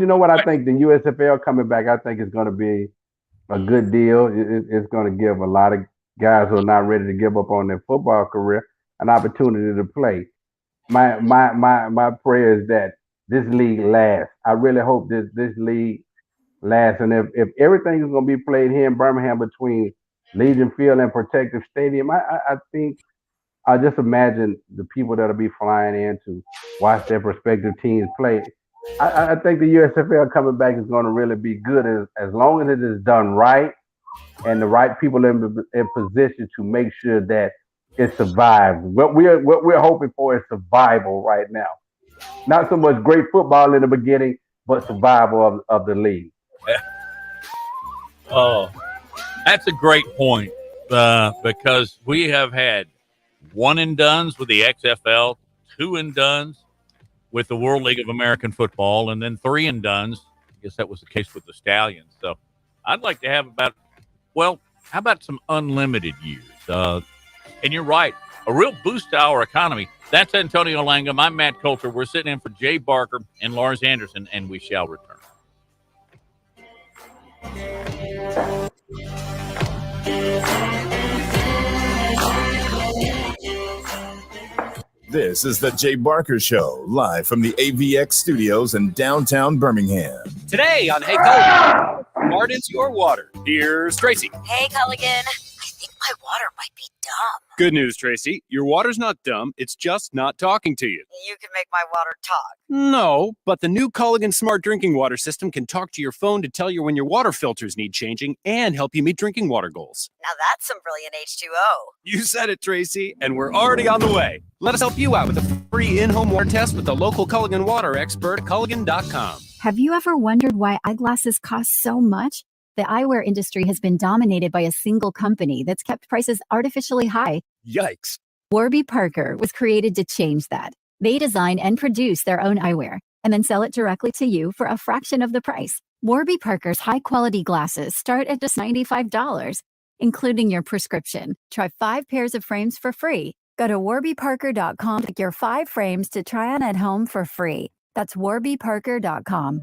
[SPEAKER 4] you know what? I think the USFL coming back, I think it's going to be a good deal. It's going to give a lot of guys who are not ready to give up on their football career an opportunity to play. My prayer is that this league lasts. I really hope this league lasts. And if everything is going to be played here in Birmingham between Legion Field and Protective Stadium, I think I just imagine the people that'll be flying in to watch their respective teams play. I think the USFL coming back is going to really be good as long as it is done right and the right people in position to make sure that it survives. What we're hoping for is survival right now. Not so much great football in the beginning, but survival of the league.
[SPEAKER 7] Oh, that's a great point because we have had one and dones with the XFL, 2 and dones with the World League of American Football, and then 3 and dones. I guess that was the case with the Stallions. So I'd like to have how about some unlimited years? And you're right, a real boost to our economy. That's Antonio Langham. I'm Matt Coulter. We're sitting in for Jay Barker and Lars Anderson, and we shall return.
[SPEAKER 6] This is the Jay Barker Show, live from the AVX studios in downtown Birmingham.
[SPEAKER 5] Today on Hey Culligan, Smart is your water. Here's Tracy.
[SPEAKER 8] Hey, Culligan. I think my water might be dumb.
[SPEAKER 5] Good news, Tracy. Your water's not dumb. It's just not talking to you.
[SPEAKER 8] You can make my water talk.
[SPEAKER 5] No, but the new Culligan Smart Drinking Water System can talk to your phone to tell you when your water filters need changing and help you meet drinking water goals.
[SPEAKER 8] Now that's some brilliant H2O.
[SPEAKER 5] You said it, Tracy, and we're already on the way. Let us help you out with a free in-home water test with the local Culligan water expert at Culligan.com.
[SPEAKER 9] Have you ever wondered why eyeglasses cost so much? The eyewear industry has been dominated by a single company that's kept prices artificially high.
[SPEAKER 5] Yikes.
[SPEAKER 9] Warby Parker was created to change that. They design and produce their own eyewear and then sell it directly to you for a fraction of the price. Warby Parker's high-quality glasses start at just $95, including your prescription. Try 5 pairs of frames for free. Go to warbyparker.com to get your 5 frames to try on at home for free. That's warbyparker.com.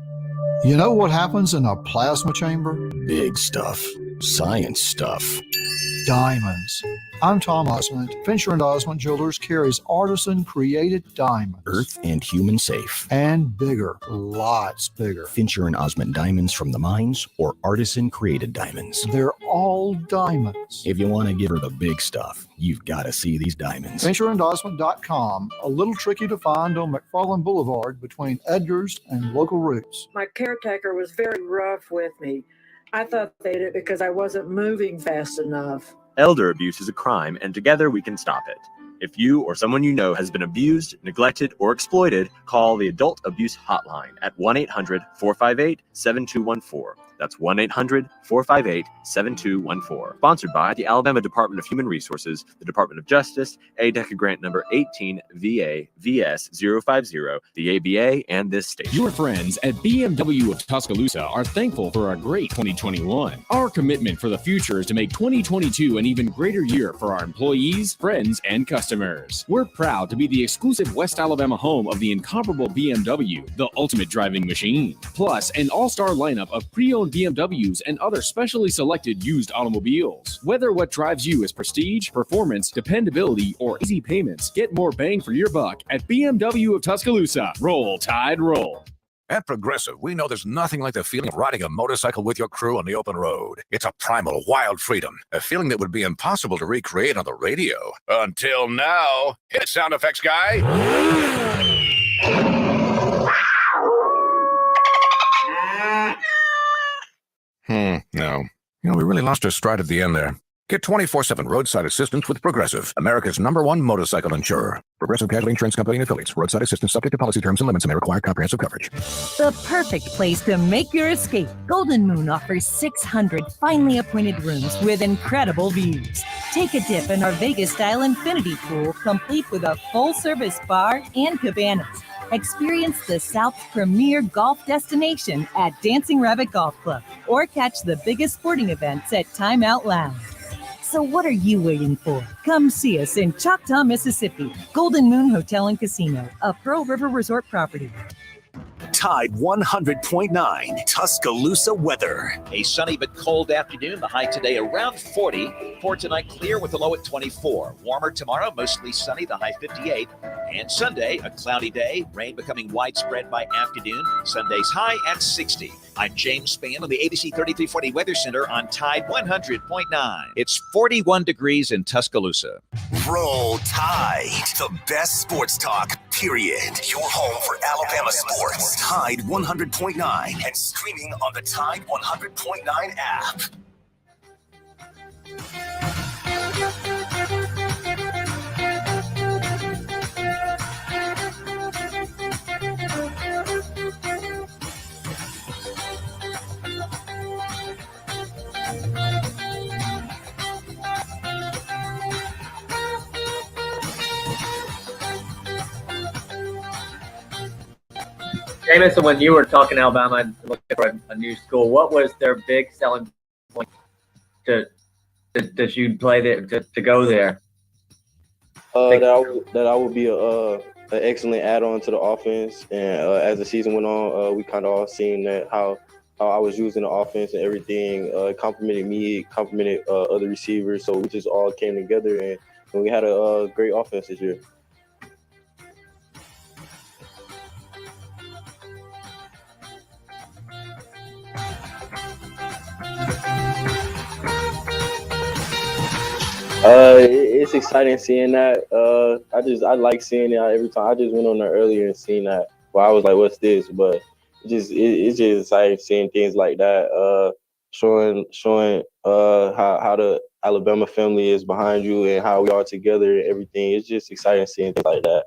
[SPEAKER 10] You know what happens in a plasma chamber?
[SPEAKER 1] Big stuff. Science stuff.
[SPEAKER 10] Diamonds. I'm Tom Osmond. Fincher & Osmond Jewelers carries artisan-created diamonds.
[SPEAKER 1] Earth and human safe.
[SPEAKER 10] And bigger. Lots bigger.
[SPEAKER 1] Fincher and Osmond diamonds from the mines or artisan-created diamonds.
[SPEAKER 10] They're all diamonds.
[SPEAKER 1] If you want to give her the big stuff, you've got to see these diamonds.
[SPEAKER 10] FincherandOsmond.com, a little tricky to find on McFarland Boulevard between Edgar's and Local Roots.
[SPEAKER 12] My caretaker was very rough with me. I thought they did it because I wasn't moving fast enough.
[SPEAKER 13] Elder abuse is a crime, and together we can stop it. If you or someone you know has been abused, neglected, or exploited, call the Adult Abuse Hotline at 1-800-458-7214. That's 1-800-458-7214. Sponsored by the Alabama Department of Human Resources, the Department of Justice, ADECA grant number 18VA-VS050, the ABA, and this station.
[SPEAKER 14] Your friends at BMW of Tuscaloosa are thankful for a great 2021. Our commitment for the future is to make 2022 an even greater year for our employees, friends, and customers. We're proud to be the exclusive West Alabama home of the incomparable BMW, the ultimate driving machine. Plus, an all-star lineup of pre-owned BMWs and other specially selected used automobiles. Whether what drives you is prestige, performance, dependability, or easy payments, get more bang for your buck at BMW of Tuscaloosa. Roll Tide Roll.
[SPEAKER 19] At Progressive, we know there's nothing like the feeling of riding a motorcycle with your crew on the open road. It's a primal, wild freedom, a feeling that would be impossible to recreate on the radio. Until now. Hit sound effects, guy. No. We really lost our stride at the end there. Get 24/7 roadside assistance with Progressive, America's #1 motorcycle insurer. Progressive Casualty Insurance Company and Affiliates. Roadside assistance subject to policy terms and limits and may require comprehensive coverage.
[SPEAKER 26] The perfect place to make your escape. Golden Moon offers 600 finely appointed rooms with incredible views. Take a dip in our Vegas-style infinity pool, complete with a full-service bar and cabanas. Experience the South's premier golf destination at Dancing Rabbit Golf Club, or catch the biggest sporting events at Time Out Lounge. So what are you waiting for? Come see us in Choctaw, Mississippi. Golden Moon Hotel and Casino, a Pearl River Resort property.
[SPEAKER 1] Tide 100.9 Tuscaloosa weather.
[SPEAKER 21] A sunny but cold afternoon. The high today around 40. For tonight, clear with the low at 24. Warmer tomorrow, mostly sunny, the high 58. And Sunday, a cloudy day. Rain becoming widespread by afternoon. Sunday's high at 60. I'm James Spann on the ABC 3340 Weather Center on Tide 100.9. It's 41 degrees in Tuscaloosa.
[SPEAKER 1] Roll Tide. The best sports talk, period. Your home for Alabama sports. Tide 100.9 and streaming on the Tide 100.9 app.
[SPEAKER 27] Jameson, when you were talking to Alabama and looking for a new school, what was their big selling point that you'd play there to go there?
[SPEAKER 28] That I would be an excellent add-on to the offense, and as the season went on, we kind of all seen that how I was using the offense and everything complimented me, complimented other receivers, so we just all came together and we had a great offense this year. It's exciting seeing that. I like seeing it every time. I just went on there earlier and seen that. Well, I was like, "What's this?" But it's just exciting seeing things like that. Showing how the Alabama family is behind you and how we are together and everything. It's just exciting seeing things like that.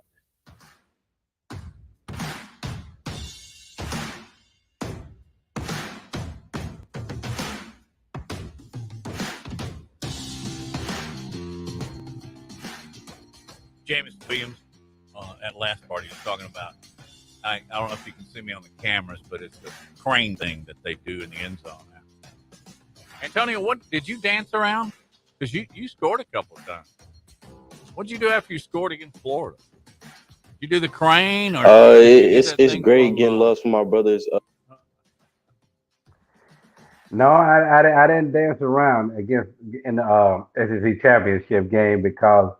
[SPEAKER 7] James Williams at last party was talking about. I don't know if you can see me on the cameras, but it's the crane thing that they do in the end zone now. Antonio, what did you dance around? Because you scored a couple of times. What did you do after you scored against Florida? You do the crane, or did you get that
[SPEAKER 28] It's
[SPEAKER 7] thing
[SPEAKER 28] great
[SPEAKER 7] from?
[SPEAKER 28] getting lost from my brothers.
[SPEAKER 4] No, I didn't dance around against in the SEC championship game because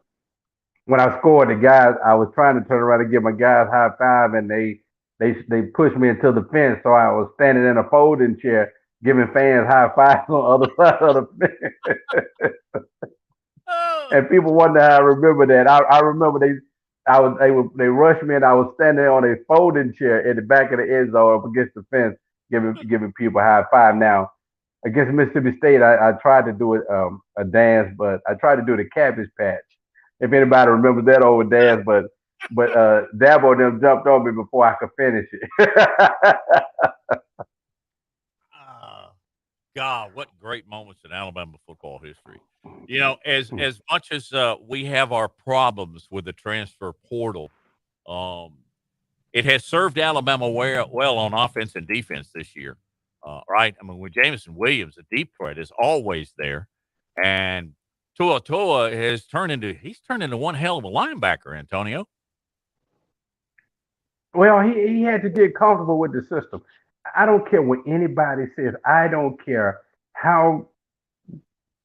[SPEAKER 4] when I scored, the guys I was trying to turn around and give my guys high five, and they pushed me into the fence, so I was standing in a folding chair giving fans high fives on the other side of the fence. And people wonder how I remember that. I remember they rushed me and I was standing on a folding chair in the back of the end zone up against the fence, giving people high five. Now against Mississippi State, I tried to do a dance, but I tried to do the Cabbage Patch. If anybody remembers that old dance, but Dabo and them jumped on me before I could finish it.
[SPEAKER 7] God, what great moments in Alabama football history. You know, as much as we have our problems with the transfer portal, um, it has served Alabama well on offense and defense this year, right? I mean, with Jameson Williams, the deep threat is always there, and Tua has turned into one hell of a linebacker, Antonio.
[SPEAKER 4] Well, he had to get comfortable with the system. I don't care what anybody says. I don't care how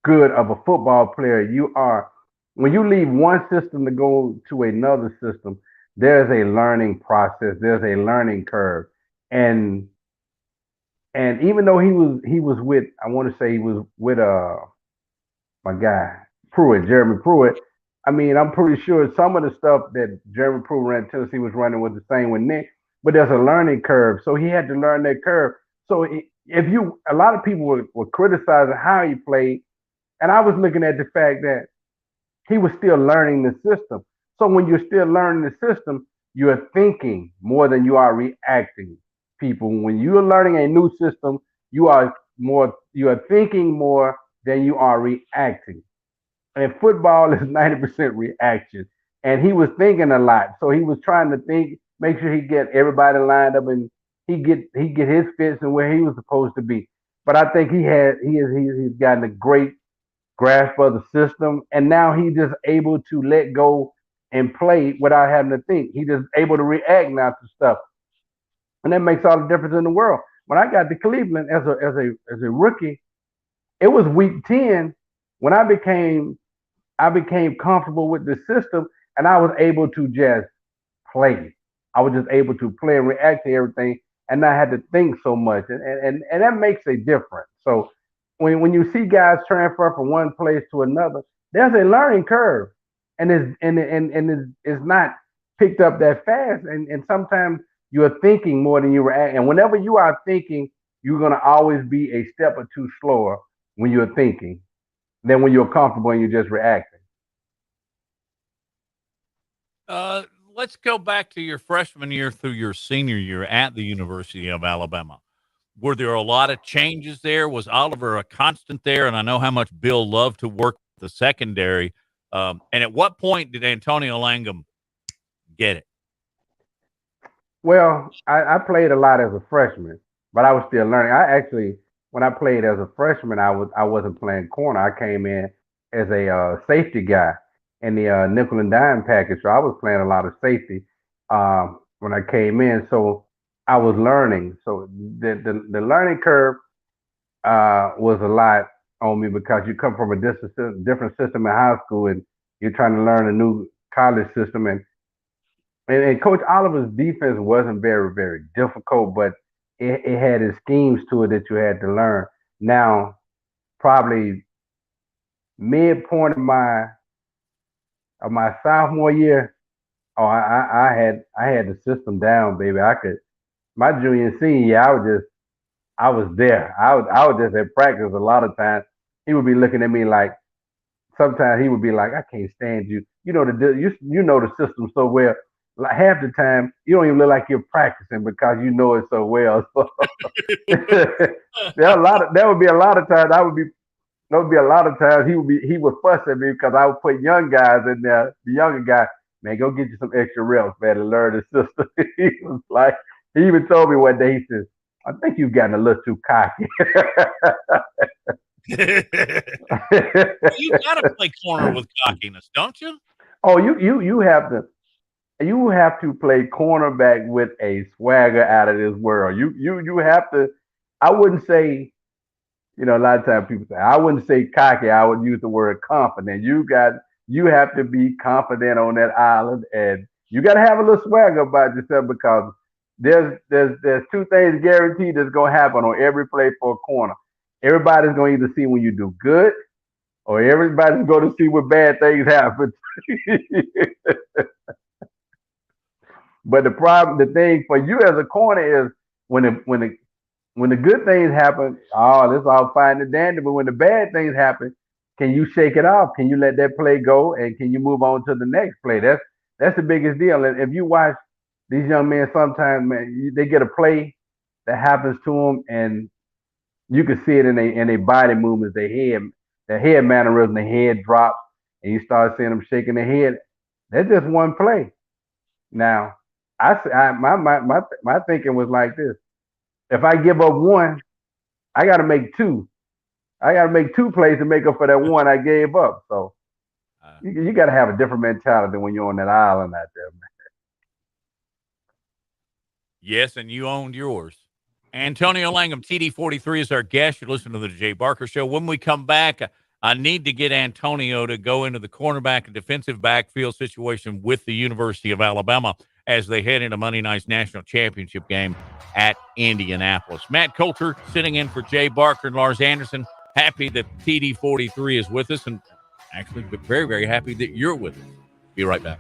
[SPEAKER 4] good of a football player you are. When you leave one system to go to another system, there's a learning process. There's a learning curve, and even though he was with, I want to say he was with my guy Pruitt, Jeremy Pruitt. I mean, I'm pretty sure some of the stuff that Jeremy Pruitt ran Tennessee was running was the same with Nick, but there's a learning curve. So he had to learn that curve. So a lot of people were criticizing how he played, and I was looking at the fact that he was still learning the system. So when you're still learning the system, you're thinking more than you are reacting. People, when you're learning a new system, you are thinking more than you are reacting. And football is 90% reaction. And he was thinking a lot. So he was trying to think, make sure he get everybody lined up and he get his fits and where he was supposed to be. But I think he's gotten a great grasp of the system, and now he's just able to let go and play without having to think. He's just able to react now to stuff, and that makes all the difference in the world. When I got to Cleveland as a rookie, it was week 10 when I became comfortable with the system, and I was able to just play. I was just able to play and react to everything, and not had to think so much, and that makes a difference. So when you see guys transfer from one place to another, there's a learning curve, and it's not picked up that fast, and sometimes you're thinking more than you react, and whenever you are thinking, you're gonna always be a step or two slower when you're thinking than when you're comfortable and you're just reacting.
[SPEAKER 7] Let's go back to your freshman year through your senior year at the University of Alabama. Were there a lot of changes there? Was Oliver a constant there? And I know how much Bill loved to work the secondary. And at what point did Antonio Langham get it?
[SPEAKER 4] Well, I played a lot as a freshman, but I was still learning. I actually, when I played as a freshman, I wasn't playing corner. I came in as a safety guy in the nickel and dime package, so I was playing a lot of safety when I came in. So I was learning. So the learning curve was a lot on me because you come from a different system in high school and you're trying to learn a new college system and Coach Oliver's defense wasn't very, very difficult, but it had its schemes to it that you had to learn. Now, probably midpoint of my sophomore year, oh, I had the system down, baby. I could my junior and senior year, I was there. I was just at practice a lot of times. He would be looking at me like sometimes he would be like, I can't stand you. You know you know the system so well. Like half the time you don't even look like you're practicing because you know it so well. So there would be a lot of times there would be a lot of times he would fuss at me because I would put young guys in there. The younger guy, man, go get you some extra reps, man, to learn the system. He was like, he even told me one day, he says, I think you've gotten a little too cocky.
[SPEAKER 7] You got to play corner with cockiness, don't you?
[SPEAKER 4] Oh, you have to. You have to play cornerback with a swagger out of this world. You have to. I wouldn't say, a lot of times people say, I wouldn't say cocky. I would use the word confident. You have to be confident on that island, and you got to have a little swagger about yourself because there's two things guaranteed that's gonna happen on every play for a corner. Everybody's gonna either see when you do good, or everybody's going to see what bad things happen. But the thing for you as a corner is when the good things happen, oh, this all fine and dandy. But when the bad things happen, can you shake it off? Can you let that play go, and can you move on to the next play? That's the biggest deal. And if you watch these young men, sometimes, man, they get a play that happens to them, and you can see it in their body movements, their head mannerism, their head drops, and you start seeing them shaking their head. That's just one play. Now, my thinking was like this: if I give up one, I got to make two. I got to make two plays to make up for that one I gave up. So you got to have a different mentality when you're on that island out there, man.
[SPEAKER 7] Yes, and you owned yours. Antonio Langham, TD43, is our guest. You're listening to the Jay Barker Show. When we come back, I need to get Antonio to go into the cornerback and defensive backfield situation with the University of Alabama as they head into Monday night's national championship game at Indianapolis. Matt Coulter sitting in for Jay Barker and Lars Anderson. Happy that TD43 is with us, and actually very, very happy that you're with us. Be right back.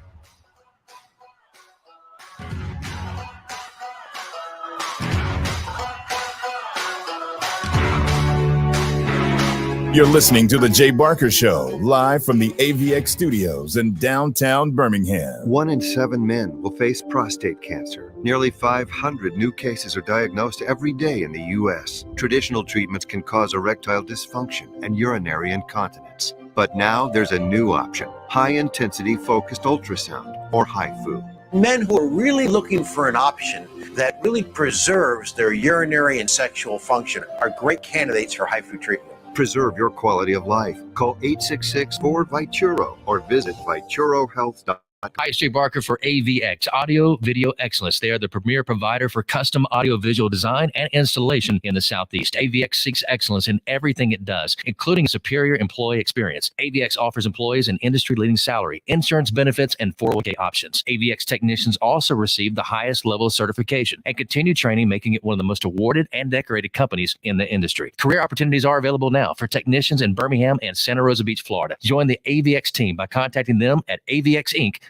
[SPEAKER 6] You're listening to The Jay Barker Show, live from the AVX studios in downtown Birmingham.
[SPEAKER 2] 1 in 7 men will face prostate cancer. Nearly 500 new cases are diagnosed every day in the U.S. Traditional treatments can cause erectile dysfunction and urinary incontinence. But now there's a new option, high-intensity focused ultrasound, or HIFU.
[SPEAKER 3] Men who are really looking for an option that really preserves their urinary and sexual function are great candidates for HIFU treatment.
[SPEAKER 2] Preserve your quality of life. Call 866-4-VITURO or visit VituroHealth.com.
[SPEAKER 11] Hi, it's Jay Barker for AVX, Audio Video Excellence. They are the premier provider for custom audio-visual design and installation in the Southeast. AVX seeks excellence in everything it does, including superior employee experience. AVX offers employees an industry-leading salary, insurance benefits, and 401k options. AVX technicians also receive the highest level of certification and continue training, making it one of the most awarded and decorated companies in the industry. Career opportunities are available now for technicians in Birmingham and Santa Rosa Beach, Florida. Join the AVX team by contacting them at avxinc.com.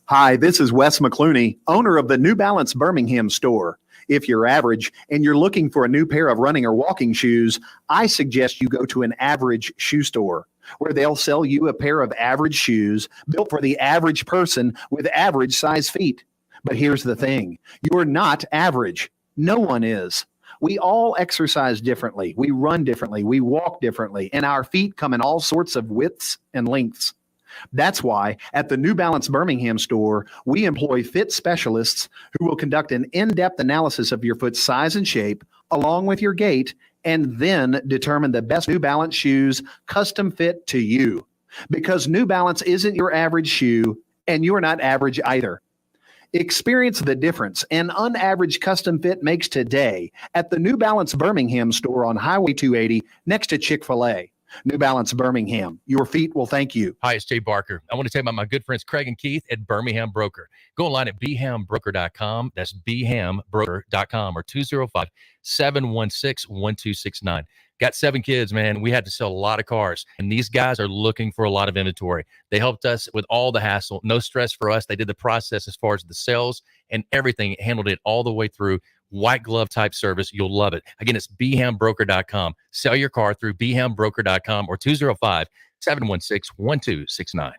[SPEAKER 15] Hi, this is Wes McClooney, owner of the New Balance Birmingham store. If you're average and you're looking for a new pair of running or walking shoes, I suggest you go to an average shoe store where they'll sell you a pair of average shoes built for the average person with average size feet. But here's the thing, you're not average. No one is. We all exercise differently. We run differently. We walk differently. And our feet come in all sorts of widths and lengths. That's why at the New Balance Birmingham store, we employ fit specialists who will conduct an in-depth analysis of your foot's size and shape, along with your gait, and then determine the best New Balance shoes custom fit to you. Because New Balance isn't your average shoe, and you're not average either. Experience the difference an unaverage custom fit makes today at the New Balance Birmingham store on Highway 280 next to Chick-fil-A. New Balance Birmingham. Your feet will thank you.
[SPEAKER 22] Hi, it's Jay Barker. I want to tell you about my good friends Craig and Keith at Birmingham Broker. Go online at bhambroker.com. That's bhambroker.com or 205-716-1269. Got 7 kids, man. We had to sell a lot of cars, and these guys are looking for a lot of inventory. They helped us with all the hassle. No stress for us. They did the process as far as the sales and everything, handled it all the way through. White glove type service. You'll love it. Again, it's bhambroker.com. Sell your car through bhambroker.com or 205-716-1269.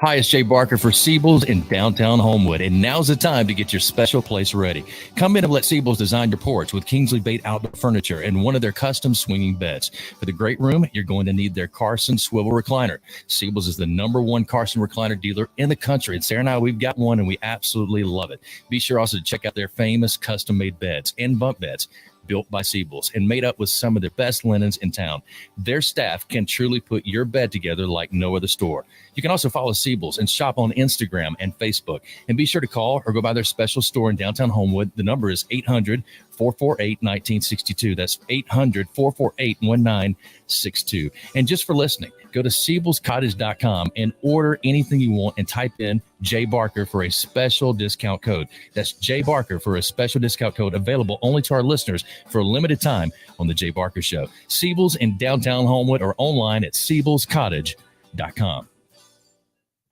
[SPEAKER 22] Hi, it's Jay Barker for Siebel's in downtown Homewood, and now's the time to get your special place ready. Come in and let Siebel's design your porch with Kingsley Bait outdoor furniture and one of their custom swinging beds. For the great room, you're going to need their Carson swivel recliner. Siebel's is the #1 Carson recliner dealer in the country, and Sarah and I, we've got one, and we absolutely love it. Be sure also to check out their famous custom-made beds and bunk beds. built by Siebel's and made up with some of the best linens in town. Their staff can truly put your bed together like no other store. You can also follow Siebel's and shop on Instagram and Facebook. And be sure to call or go by their special store in downtown Homewood. The number is 800-448-1962. That's 800-448-1962. And just for listening, go to SiebelsCottage.com and order anything you want and type in Jay Barker for a special discount code. That's Jay Barker for a special discount code available only to our listeners for a limited time on The Jay Barker Show. Siebel's in downtown Homewood or online at SiebelsCottage.com.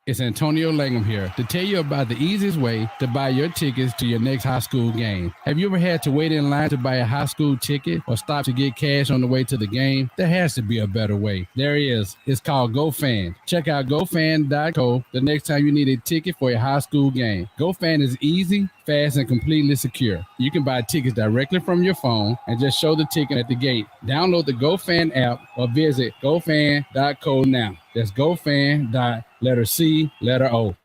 [SPEAKER 8] It's Antonio Langham here to tell you about the easiest way to buy your tickets to your next high school game. Have you ever had to wait in line to buy a high school ticket or stop to get cash on the way to the game? There has to be a better way. There is. It's called GoFan. Check out GoFan.co the next time you need a ticket for a high school game. GoFan is easy, fast, and completely secure. You can buy tickets directly from your phone and just show the ticket at the gate. Download the GoFan app or visit GoFan.co now. That's GoFan. Letter C, letter O.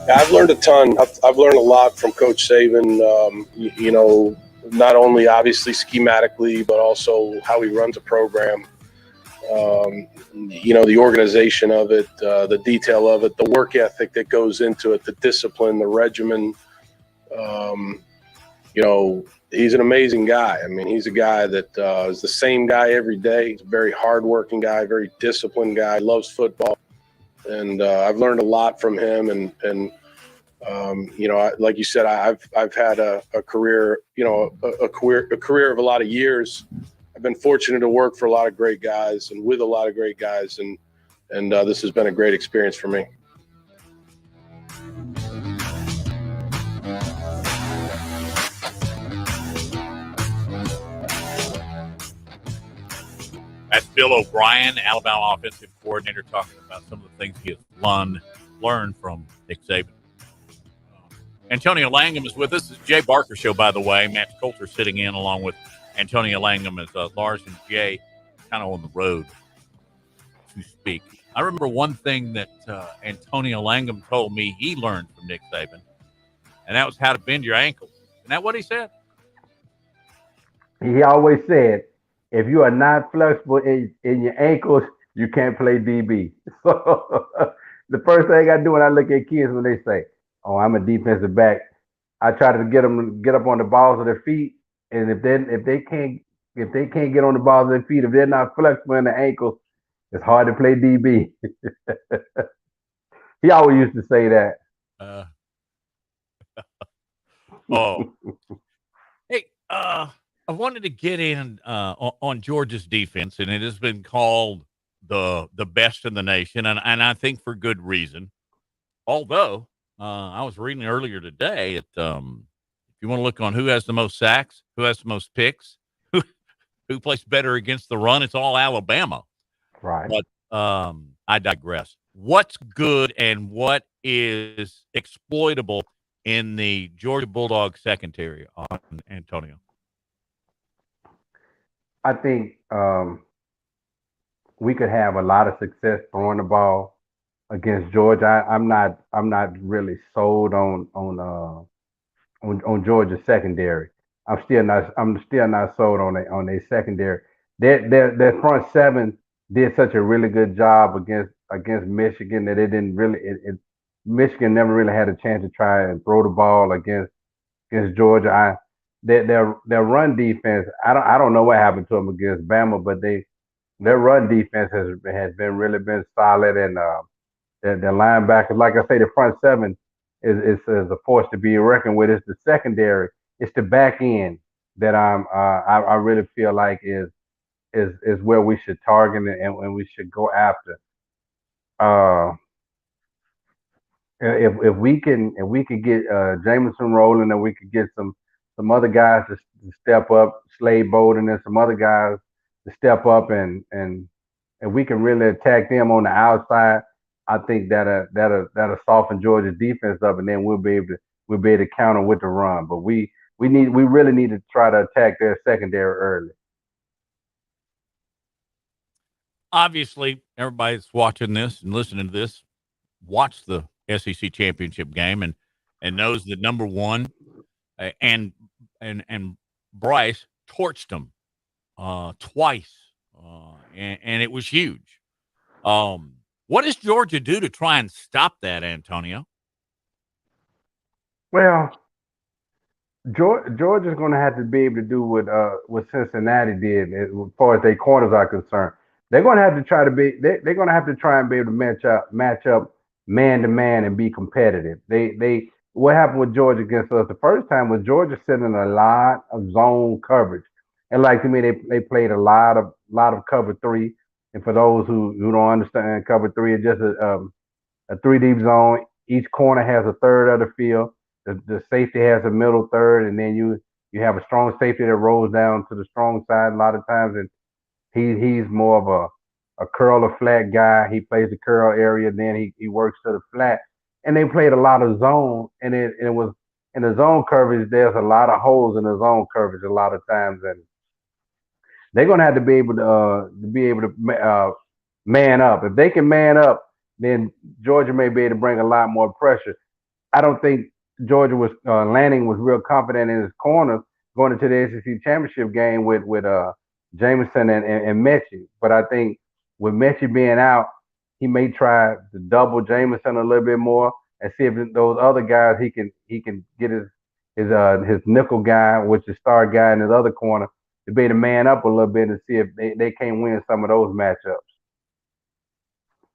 [SPEAKER 16] I've learned a ton. I've learned a lot from Coach Saban, you know, not only obviously schematically, but also how he runs a program, you know, the organization of it, the detail of it, the work ethic that goes into it, the discipline, the regimen. You know, he's an amazing guy. I mean, he's a guy that is the same guy every day. He's a very hardworking guy, very disciplined guy, loves football. And I've learned a lot from him, and you know, like you said, I've had a career, you know, a career of a lot of years. I've been fortunate to work for a lot of great guys and with a lot of great guys, and this has been a great experience for me.
[SPEAKER 7] That's Bill O'Brien, Alabama offensive coordinator, talking about some of the things he has learned from Nick Saban. Antonio Langham is with us. It's the Jay Barker Show, by the way. Matt Coulter sitting in along with Antonio Langham as Lars and Jay kind of on the road to speak. I remember one thing that Antonio Langham told me he learned from Nick Saban, and that was how to bend your ankles. Isn't that what he said?
[SPEAKER 4] He always said, if you are not flexible in your ankles, you can't play DB. So the first thing I do when I look at kids when they say, "Oh, I'm a defensive back," I try to get them to get up on the balls of their feet, and if they can't get on the balls of their feet, if they're not flexible in the ankles, it's hard to play DB. He always used to say that.
[SPEAKER 7] Hey, I wanted to get in on Georgia's defense, and it has been called the best in the nation, and I think for good reason. Although I was reading earlier today that if you want to look on who has the most sacks, who has the most picks, who plays better against the run, it's all Alabama.
[SPEAKER 4] Right.
[SPEAKER 7] But I digress. What's good and what is exploitable in the Georgia Bulldogs secondary on Antonio?
[SPEAKER 4] I think we could have a lot of success throwing the ball against Georgia. I'm not really sold on Georgia's secondary. I'm still not sold on their secondary. Their front seven did such a really good job against Michigan that it didn't really Michigan never really had a chance to try and throw the ball against Georgia. Their run defense, I don't know what happened to them against Bama, but their run defense has been solid, and their linebackers, like I say, the front seven is a force to be reckoned with. It's the secondary, it's the back end that I really feel like is where we should target and we should go after. If we can get Jameson rolling, and we could get some other guys to step up, Slade Bolden and some other guys to step up and if we can really attack them on the outside, I think that'll soften Georgia's defense up, and then we'll be able to counter with the run. But we really need to try to attack their secondary early.
[SPEAKER 7] Obviously, everybody's watching this and listening to this watched the SEC championship game and knows that number one and Bryce torched them twice, and it was huge. What does Georgia do to try and stop that, Antonio?
[SPEAKER 4] Well, Georgia's going to have to be able to do what Cincinnati did as far as their corners are concerned. They're going to have to try to be. They're going to have to try and be able to match up man to man and be competitive. They what happened with Georgia against us the first time was Georgia sending a lot of zone coverage, and like to me they played a lot of cover three. And for those who don't understand, cover three is just a three deep zone. Each corner has a third of the field. The safety has a middle third, and then you have a strong safety that rolls down to the strong side a lot of times, and he's more of a curl or flat guy. He plays the curl area, then he works to the flat. And they played a lot of zone, and it was in the zone coverage. There's a lot of holes in the zone coverage a lot of times, and they're gonna have to be able to man up. If they can man up, then Georgia may be able to bring a lot more pressure. I don't think Georgia was Lanning was real confident in his corners going into the SEC championship game with Jameson and Mechie. But I think with Mechie being out, he may try to double Jameson a little bit more and see if those other guys he can get his nickel guy, which is star guy in his other corner, to be able to man up a little bit and see if they can't win some of those matchups.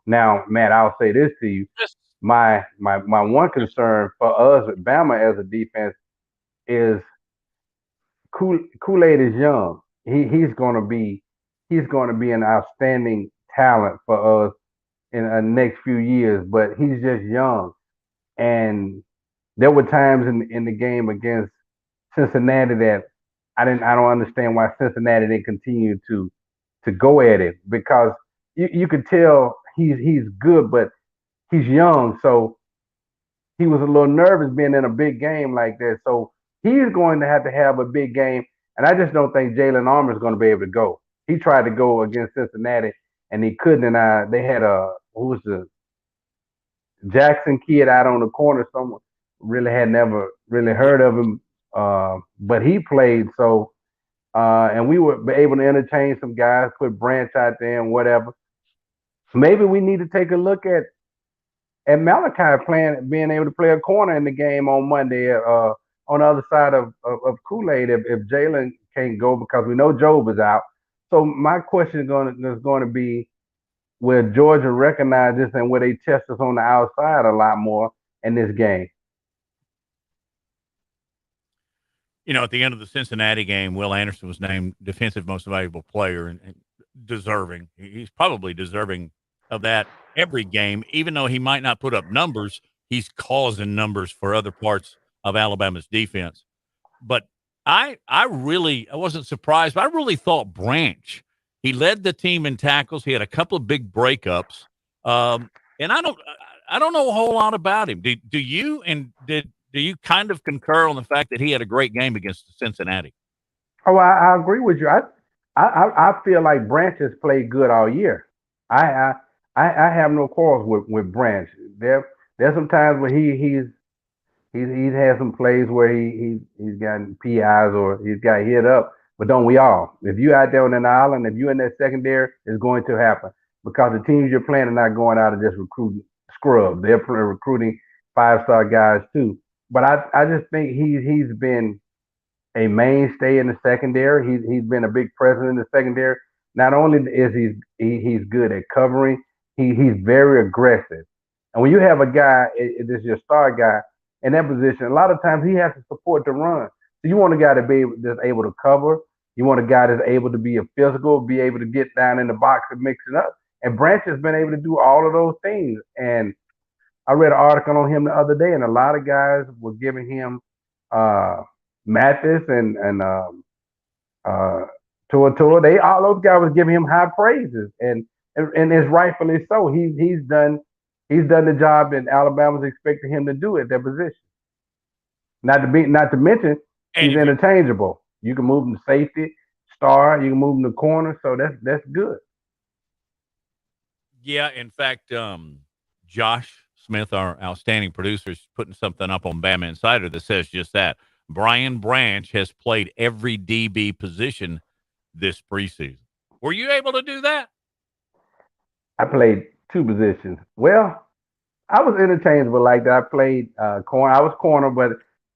[SPEAKER 4] Now, Matt, I'll say this to you. My one concern for us at Bama as a defense is Kool-Aid is young. He's gonna be an outstanding talent for us in the next few years, but he's just young. And there were times in the game against Cincinnati that I don't understand why Cincinnati didn't continue to go at it, because you could tell he's good, but he's young, so he was a little nervous being in a big game like that. So he's going to have a big game, and I just don't think Jalen Armour is going to be able to go. He tried to go against Cincinnati, and he couldn't. And they had who was the Jackson kid out on the corner. Someone really had never really heard of him, but he played. So and we were able to entertain some guys, put Branch out there and whatever. Maybe we need to take a look at Malachi being able to play a corner in the game on Monday on the other side of Kool-Aid if Jalen can't go, because we know Job is out. So my question is going to be, will Georgia recognize this and will they test us on the outside a lot more in this game?
[SPEAKER 7] You know, at the end of the Cincinnati game, Will Anderson was named Defensive Most Valuable Player and deserving. He's probably deserving of that every game, even though he might not put up numbers. He's causing numbers for other parts of Alabama's defense. But I wasn't surprised, but I really thought Branch. He led the team in tackles. He had a couple of big breakups, and I don't know a whole lot about him. Do you? And do you kind of concur on the fact that he had a great game against Cincinnati?
[SPEAKER 4] Oh, I agree with you. I feel like Branch has played good all year. I have no quarrels with Branch. There's some times where he's had some plays where he's gotten PIs or he's got hit up, but don't we all? If you out there on an island, if you in that secondary, it's going to happen, because the teams you're playing are not going out and just recruiting scrubs. They're recruiting 5-star guys too. But I just think he's been a mainstay in the secondary. He's been a big presence in the secondary. Not only is he's good at covering, he's very aggressive. And when you have a guy, this is your star guy in that position, a lot of times he has to support the run. So you want a guy that's able to cover. You want a guy that's able to be a physical, be able to get down in the box and mix it up. And Branch has been able to do all of those things. And I read an article on him the other day, and a lot of guys were giving him Mathis and Tua. All those guys was giving him high praises. And and it's rightfully so. He's done the job that Alabama's expecting him to do at that position. Not to mention he's interchangeable. You can move him to safety, star. You can move him to corner. So that's good.
[SPEAKER 7] Yeah, in fact, Josh Smith, our outstanding producer, is putting something up on BamaInsider that says just that. Brian Branch has played every DB position this preseason. Were you able to do that?
[SPEAKER 4] I played two positions. Well, I was interchangeable like that. I played corner. I was corner, but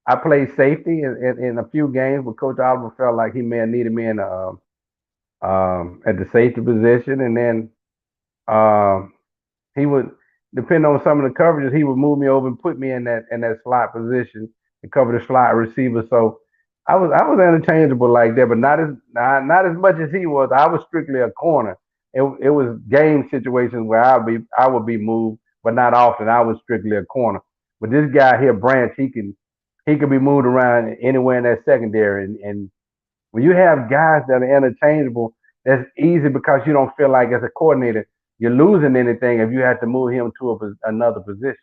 [SPEAKER 4] I played safety in a few games. But Coach Oliver felt like he may have needed me in at the safety position, and then he would, depending on some of the coverages, he would move me over and put me in that slot position to cover the slot receiver. So I was interchangeable like that, but not as much as he was. I was strictly a corner. It was game situations where I would be moved, but not often. I was strictly a corner. But this guy here, Branch, he can be moved around anywhere in that secondary. And when you have guys that are interchangeable, that's easy because you don't feel like as a coordinator you're losing anything if you have to move him to another position.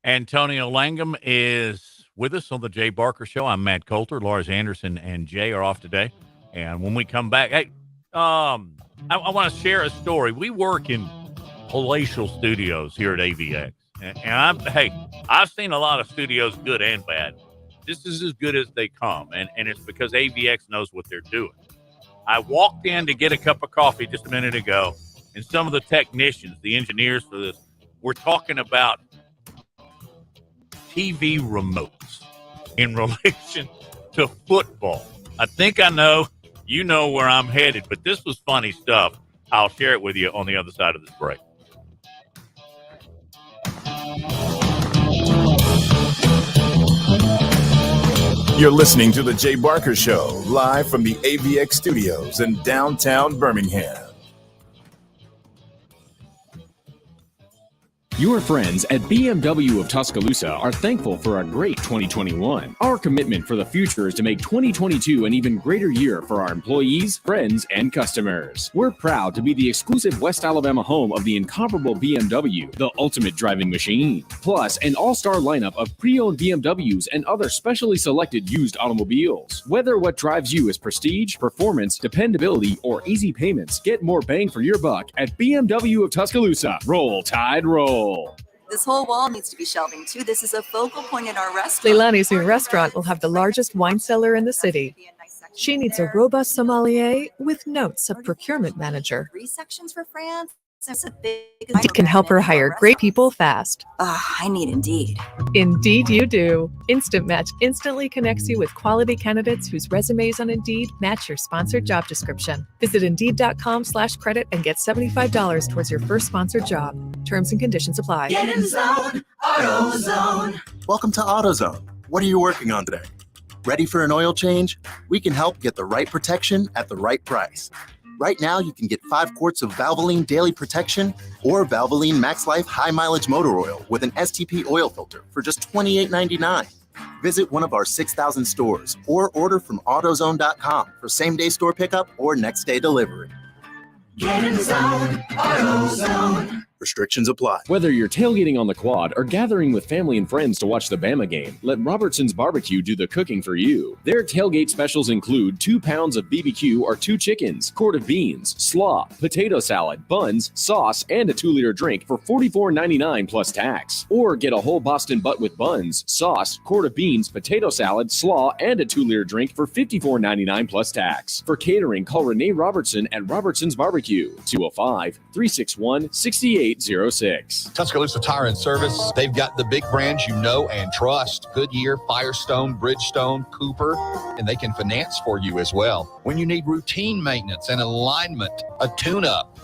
[SPEAKER 7] Antonio Langham is with us on the Jay Barker Show. I'm Matt Coulter. Lars Anderson and Jay are off today. And when we come back, hey, I want to share a story. We work in palatial studios here at AVX. And I've seen a lot of studios, good and bad. This is as good as they come. And it's because AVX knows what they're doing. I walked in to get a cup of coffee just a minute ago, and some of the technicians, the engineers for this, were talking about TV remotes in relation to football. I think I know, you know where I'm headed, but this was funny stuff. I'll share it with you on the other side of this break.
[SPEAKER 6] You're listening to The Jay Barker Show, live from the AVX studios in downtown Birmingham.
[SPEAKER 14] Your friends at BMW of Tuscaloosa are thankful for a great 2021. Our commitment for the future is to make 2022 an even greater year for our employees, friends, and customers. We're proud to be the exclusive West Alabama home of the incomparable BMW, the ultimate driving machine. Plus, an all-star lineup of pre-owned BMWs and other specially selected used automobiles. Whether what drives you is prestige, performance, dependability, or easy payments, get more bang for your buck at BMW of Tuscaloosa. Roll Tide Roll.
[SPEAKER 5] This whole wall needs to be shelving too. This is a focal point in our restaurant.
[SPEAKER 9] Leilani's new restaurant will have the largest wine cellar in the city. She needs a robust sommelier with notes of procurement manager.
[SPEAKER 5] 3 sections for France.
[SPEAKER 9] Indeed can help her hire great people fast.
[SPEAKER 5] I need Indeed.
[SPEAKER 9] Indeed you do. Instant Match instantly connects you with quality candidates whose resumes on Indeed match your sponsored job description. Visit Indeed.com/credit and get $75 towards your first sponsored job. Terms and conditions apply.
[SPEAKER 17] Get in zone, AutoZone. Welcome to AutoZone. What are you working on today? Ready for an oil change? We can help get the right protection at the right price. Right now, you can get 5 quarts of Valvoline Daily Protection or Valvoline Max Life High Mileage Motor Oil with an STP oil filter for just $28.99. Visit one of our 6,000 stores or order from AutoZone.com for same-day store pickup or next-day delivery. Get in zone, AutoZone. Restrictions apply.
[SPEAKER 14] Whether you're tailgating on the quad or gathering with family and friends to watch the Bama game, let Robertson's Barbecue do the cooking for you. Their tailgate specials include 2 pounds of BBQ or 2 chickens, quart of beans, slaw, potato salad, buns, sauce, and a 2-liter drink for $44.99 plus tax. Or get a whole Boston butt with buns, sauce, quart of beans, potato salad, slaw, and a 2-liter drink for $54.99 plus tax. For catering, call Renee Robertson at Robertson's Barbecue, 205-361-6806.
[SPEAKER 18] Tuscaloosa Tire and Service. They've got the big brands you know and trust. Goodyear, Firestone, Bridgestone, Cooper, and they can finance for you as well. When you need routine maintenance and alignment, a tune-up,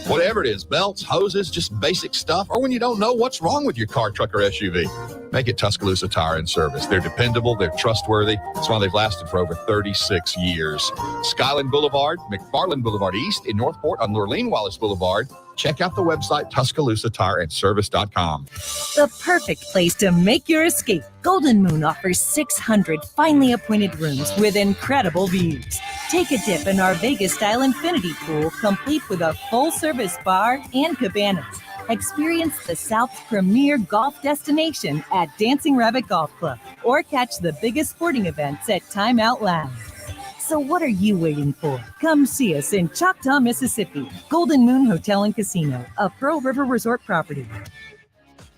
[SPEAKER 18] whatever it is, belts, hoses, just basic stuff, or when you don't know what's wrong with your car, truck, or SUV, make it Tuscaloosa Tire and Service. They're dependable. They're trustworthy. That's why they've lasted for over 36 years. Skyland Boulevard, McFarland Boulevard East in Northport on Lurleen Wallace Boulevard. Check out the website, TuscaloosaTireandService.com.
[SPEAKER 26] The perfect place to make your escape. Golden Moon offers 600 finely appointed rooms with incredible views. Take a dip in our Vegas-style infinity pool, complete with a full-service bar and cabanas. Experience the South's premier golf destination at Dancing Rabbit Golf Club, or catch the biggest sporting events at Time Out Lounge. So what are you waiting for? Come see us in Choctaw, Mississippi. Golden Moon Hotel and Casino, a Pearl River Resort property.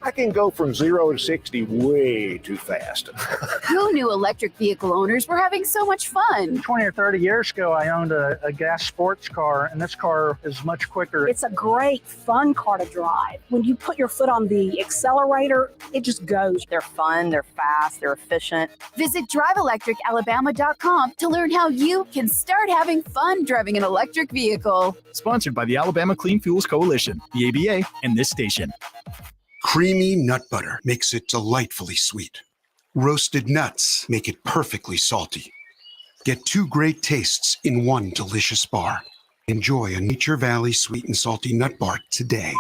[SPEAKER 10] I can go from 0 to 60 way too fast.
[SPEAKER 12] Who knew electric vehicle owners were having so much fun?
[SPEAKER 13] 20 or 30 years ago, I owned a gas sports car, and this car is much quicker.
[SPEAKER 19] It's a great, fun car to drive. When you put your foot on the accelerator, it just goes.
[SPEAKER 12] They're fun, they're fast, they're efficient. Visit driveelectricalabama.com to learn how you can start having fun driving an electric vehicle.
[SPEAKER 20] Sponsored by the Alabama Clean Fuels Coalition, the ABA, and this station.
[SPEAKER 23] Creamy nut butter makes it delightfully sweet. Roasted nuts make it perfectly salty. Get two great tastes in one delicious bar. Enjoy a Nature Valley sweet and salty nut bar today.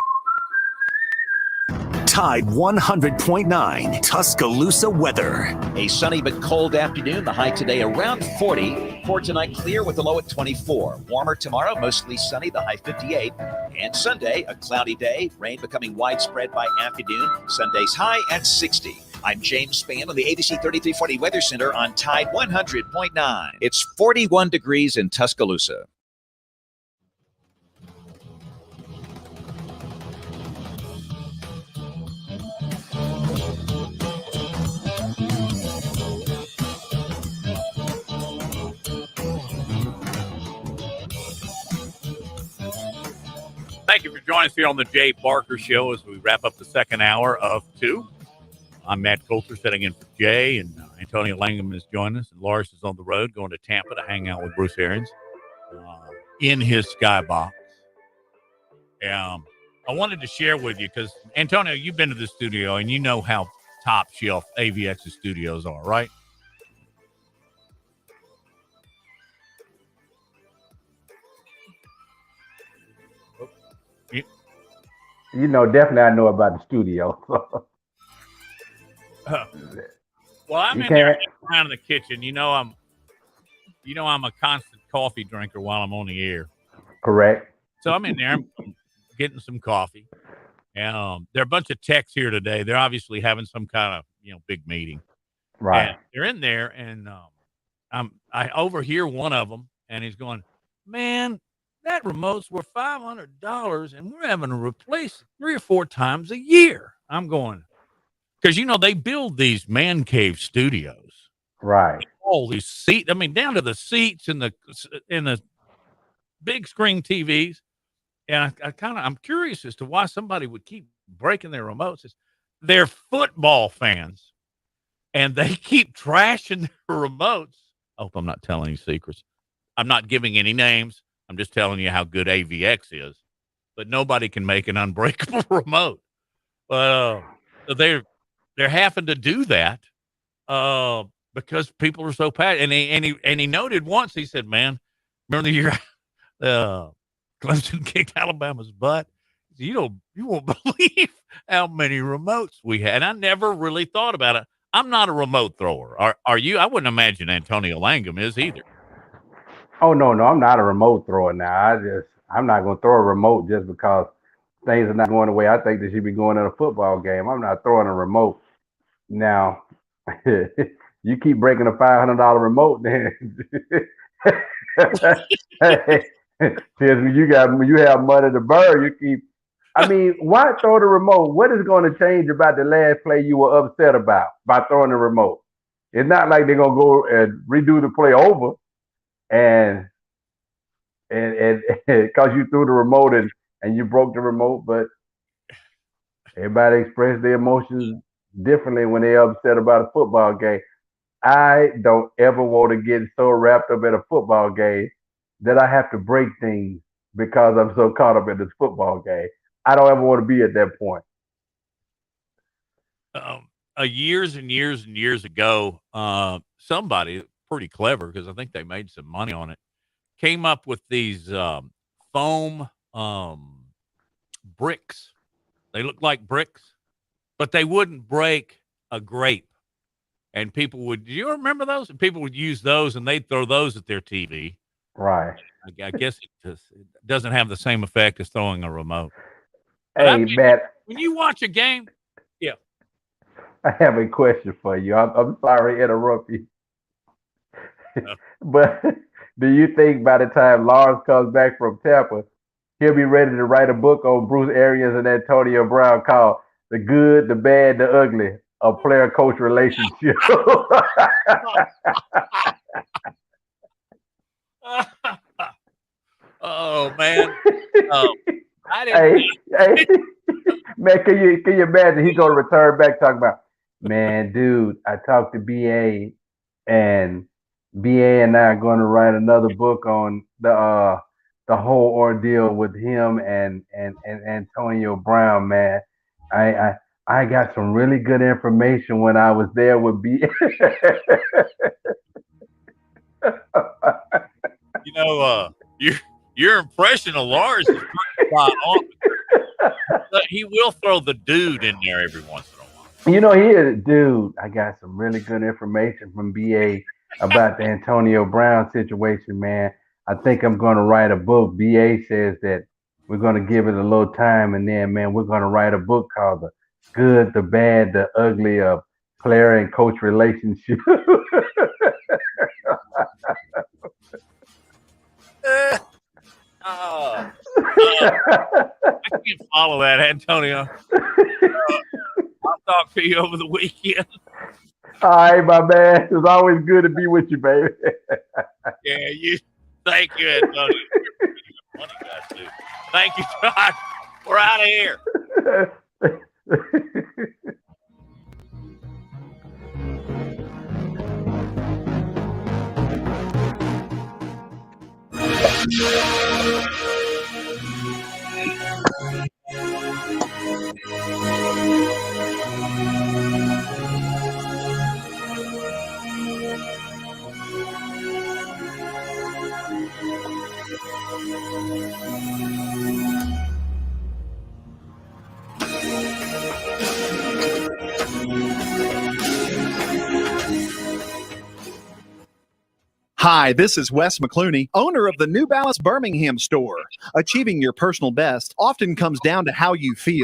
[SPEAKER 1] Tide 100.9 Tuscaloosa weather.
[SPEAKER 21] A sunny but cold afternoon. The high today around 40. For tonight, clear with the low at 24. Warmer tomorrow, mostly sunny, the high 58. And Sunday, a cloudy day. Rain becoming widespread by afternoon. Sunday's high at 60. I'm James Spann on the ABC 3340 Weather Center on Tide 100.9. It's 41 degrees in Tuscaloosa.
[SPEAKER 7] Thank you for joining us here on the Jay Barker Show as we wrap up the second hour of 2. I'm Matt Coulter sitting in for Jay, and Antonio Langham is joining us, and Lars is on the road going to Tampa to hang out with Bruce Arians in his skybox. I wanted to share with you because, Antonio, you've been to the studio, and you know how top shelf AVX's studios are, right?
[SPEAKER 4] You know, definitely I know about the studio.
[SPEAKER 7] Well, I'm in there around in the kitchen. You know I'm a constant coffee drinker while I'm on the air.
[SPEAKER 4] Correct.
[SPEAKER 7] So I'm in there, I'm getting some coffee. And there are a bunch of techs here today. They're obviously having some kind of big meeting.
[SPEAKER 4] Right.
[SPEAKER 7] And they're in there, and I overhear one of them, and he's going, "Man, that remote's worth $500, and we're having to replace it 3 or 4 times a year." I'm going, because they build these man cave studios,
[SPEAKER 4] right?
[SPEAKER 7] All these seats, down to the seats and the big screen TVs. And I'm curious as to why somebody would keep breaking their remotes. They're football fans, and they keep trashing their remotes. I hope I'm not telling any secrets. I'm not giving any names. I'm just telling you how good AVX is. But nobody can make an unbreakable remote. So they're having to do that because people are so passionate. And he noted once, he said, "Man, remember the year Clemson kicked Alabama's butt? You won't believe how many remotes we had." And I never really thought about it. I'm not a remote thrower. Are you? I wouldn't imagine Antonio Langham is either.
[SPEAKER 4] Oh no, I'm not a remote thrower now. I'm not going to throw a remote just because things are not going the way I think they should be going in a football game. I'm not throwing a remote. Now, you keep breaking a $500 remote, then you have money to burn. You keep. Why throw the remote? What is going to change about the last play you were upset about by throwing the remote? It's not like they're going to go and redo the play over. And because you threw the remote and you broke the remote, but everybody expressed their emotions differently when they're upset about a football game. I don't ever want to get so wrapped up in a football game that I have to break things because I'm so caught up in this football game. I don't ever want to be at that point.
[SPEAKER 7] Years and years and years ago, somebody pretty clever, because I think they made some money on it, came up with these foam bricks. They look like bricks, but they wouldn't break a grape. And people would, do you remember those? And people would use those, and they'd throw those at their TV.
[SPEAKER 4] Right.
[SPEAKER 7] I guess it doesn't have the same effect as throwing a remote. But
[SPEAKER 4] Hey, Matt,
[SPEAKER 7] when you watch a game, yeah.
[SPEAKER 4] I have a question for you. I'm sorry to interrupt you. But do you think by the time Lawrence comes back from Tampa, he'll be ready to write a book on Bruce Arians and Antonio Brown called The Good, the Bad, the Ugly, a player-coach relationship?
[SPEAKER 7] Oh, man. I
[SPEAKER 4] Hey,
[SPEAKER 7] didn't.
[SPEAKER 4] man, can you imagine he gonna return back talking about, man, dude, I talked to BA and BA and I are gonna write another book on the whole ordeal with him and Antonio Brown, man. I got some really good information when I was there with BA.
[SPEAKER 7] You know, your impression of Lars is pretty spot on. But he will throw the dude in there every once in a while.
[SPEAKER 4] You know, he is, dude. I got some really good information from BA about the Antonio Brown situation, man. I think I'm going to write a book. BA says that we're going to give it a little time, and then, man, we're going to write a book called The Good, the Bad, the Ugly of Player and Coach Relationship.
[SPEAKER 7] I can't follow that, Antonio. I'll talk to you over the weekend.
[SPEAKER 4] All right, my man. It's always good to be with you, baby.
[SPEAKER 7] Yeah, thank you, Antonio. You're a funny guy, too. Thank you, Todd. We're out of here.
[SPEAKER 20] Hi, this is Wes McClooney, owner of the New Balance Birmingham store. Achieving your personal best often comes down to how you feel.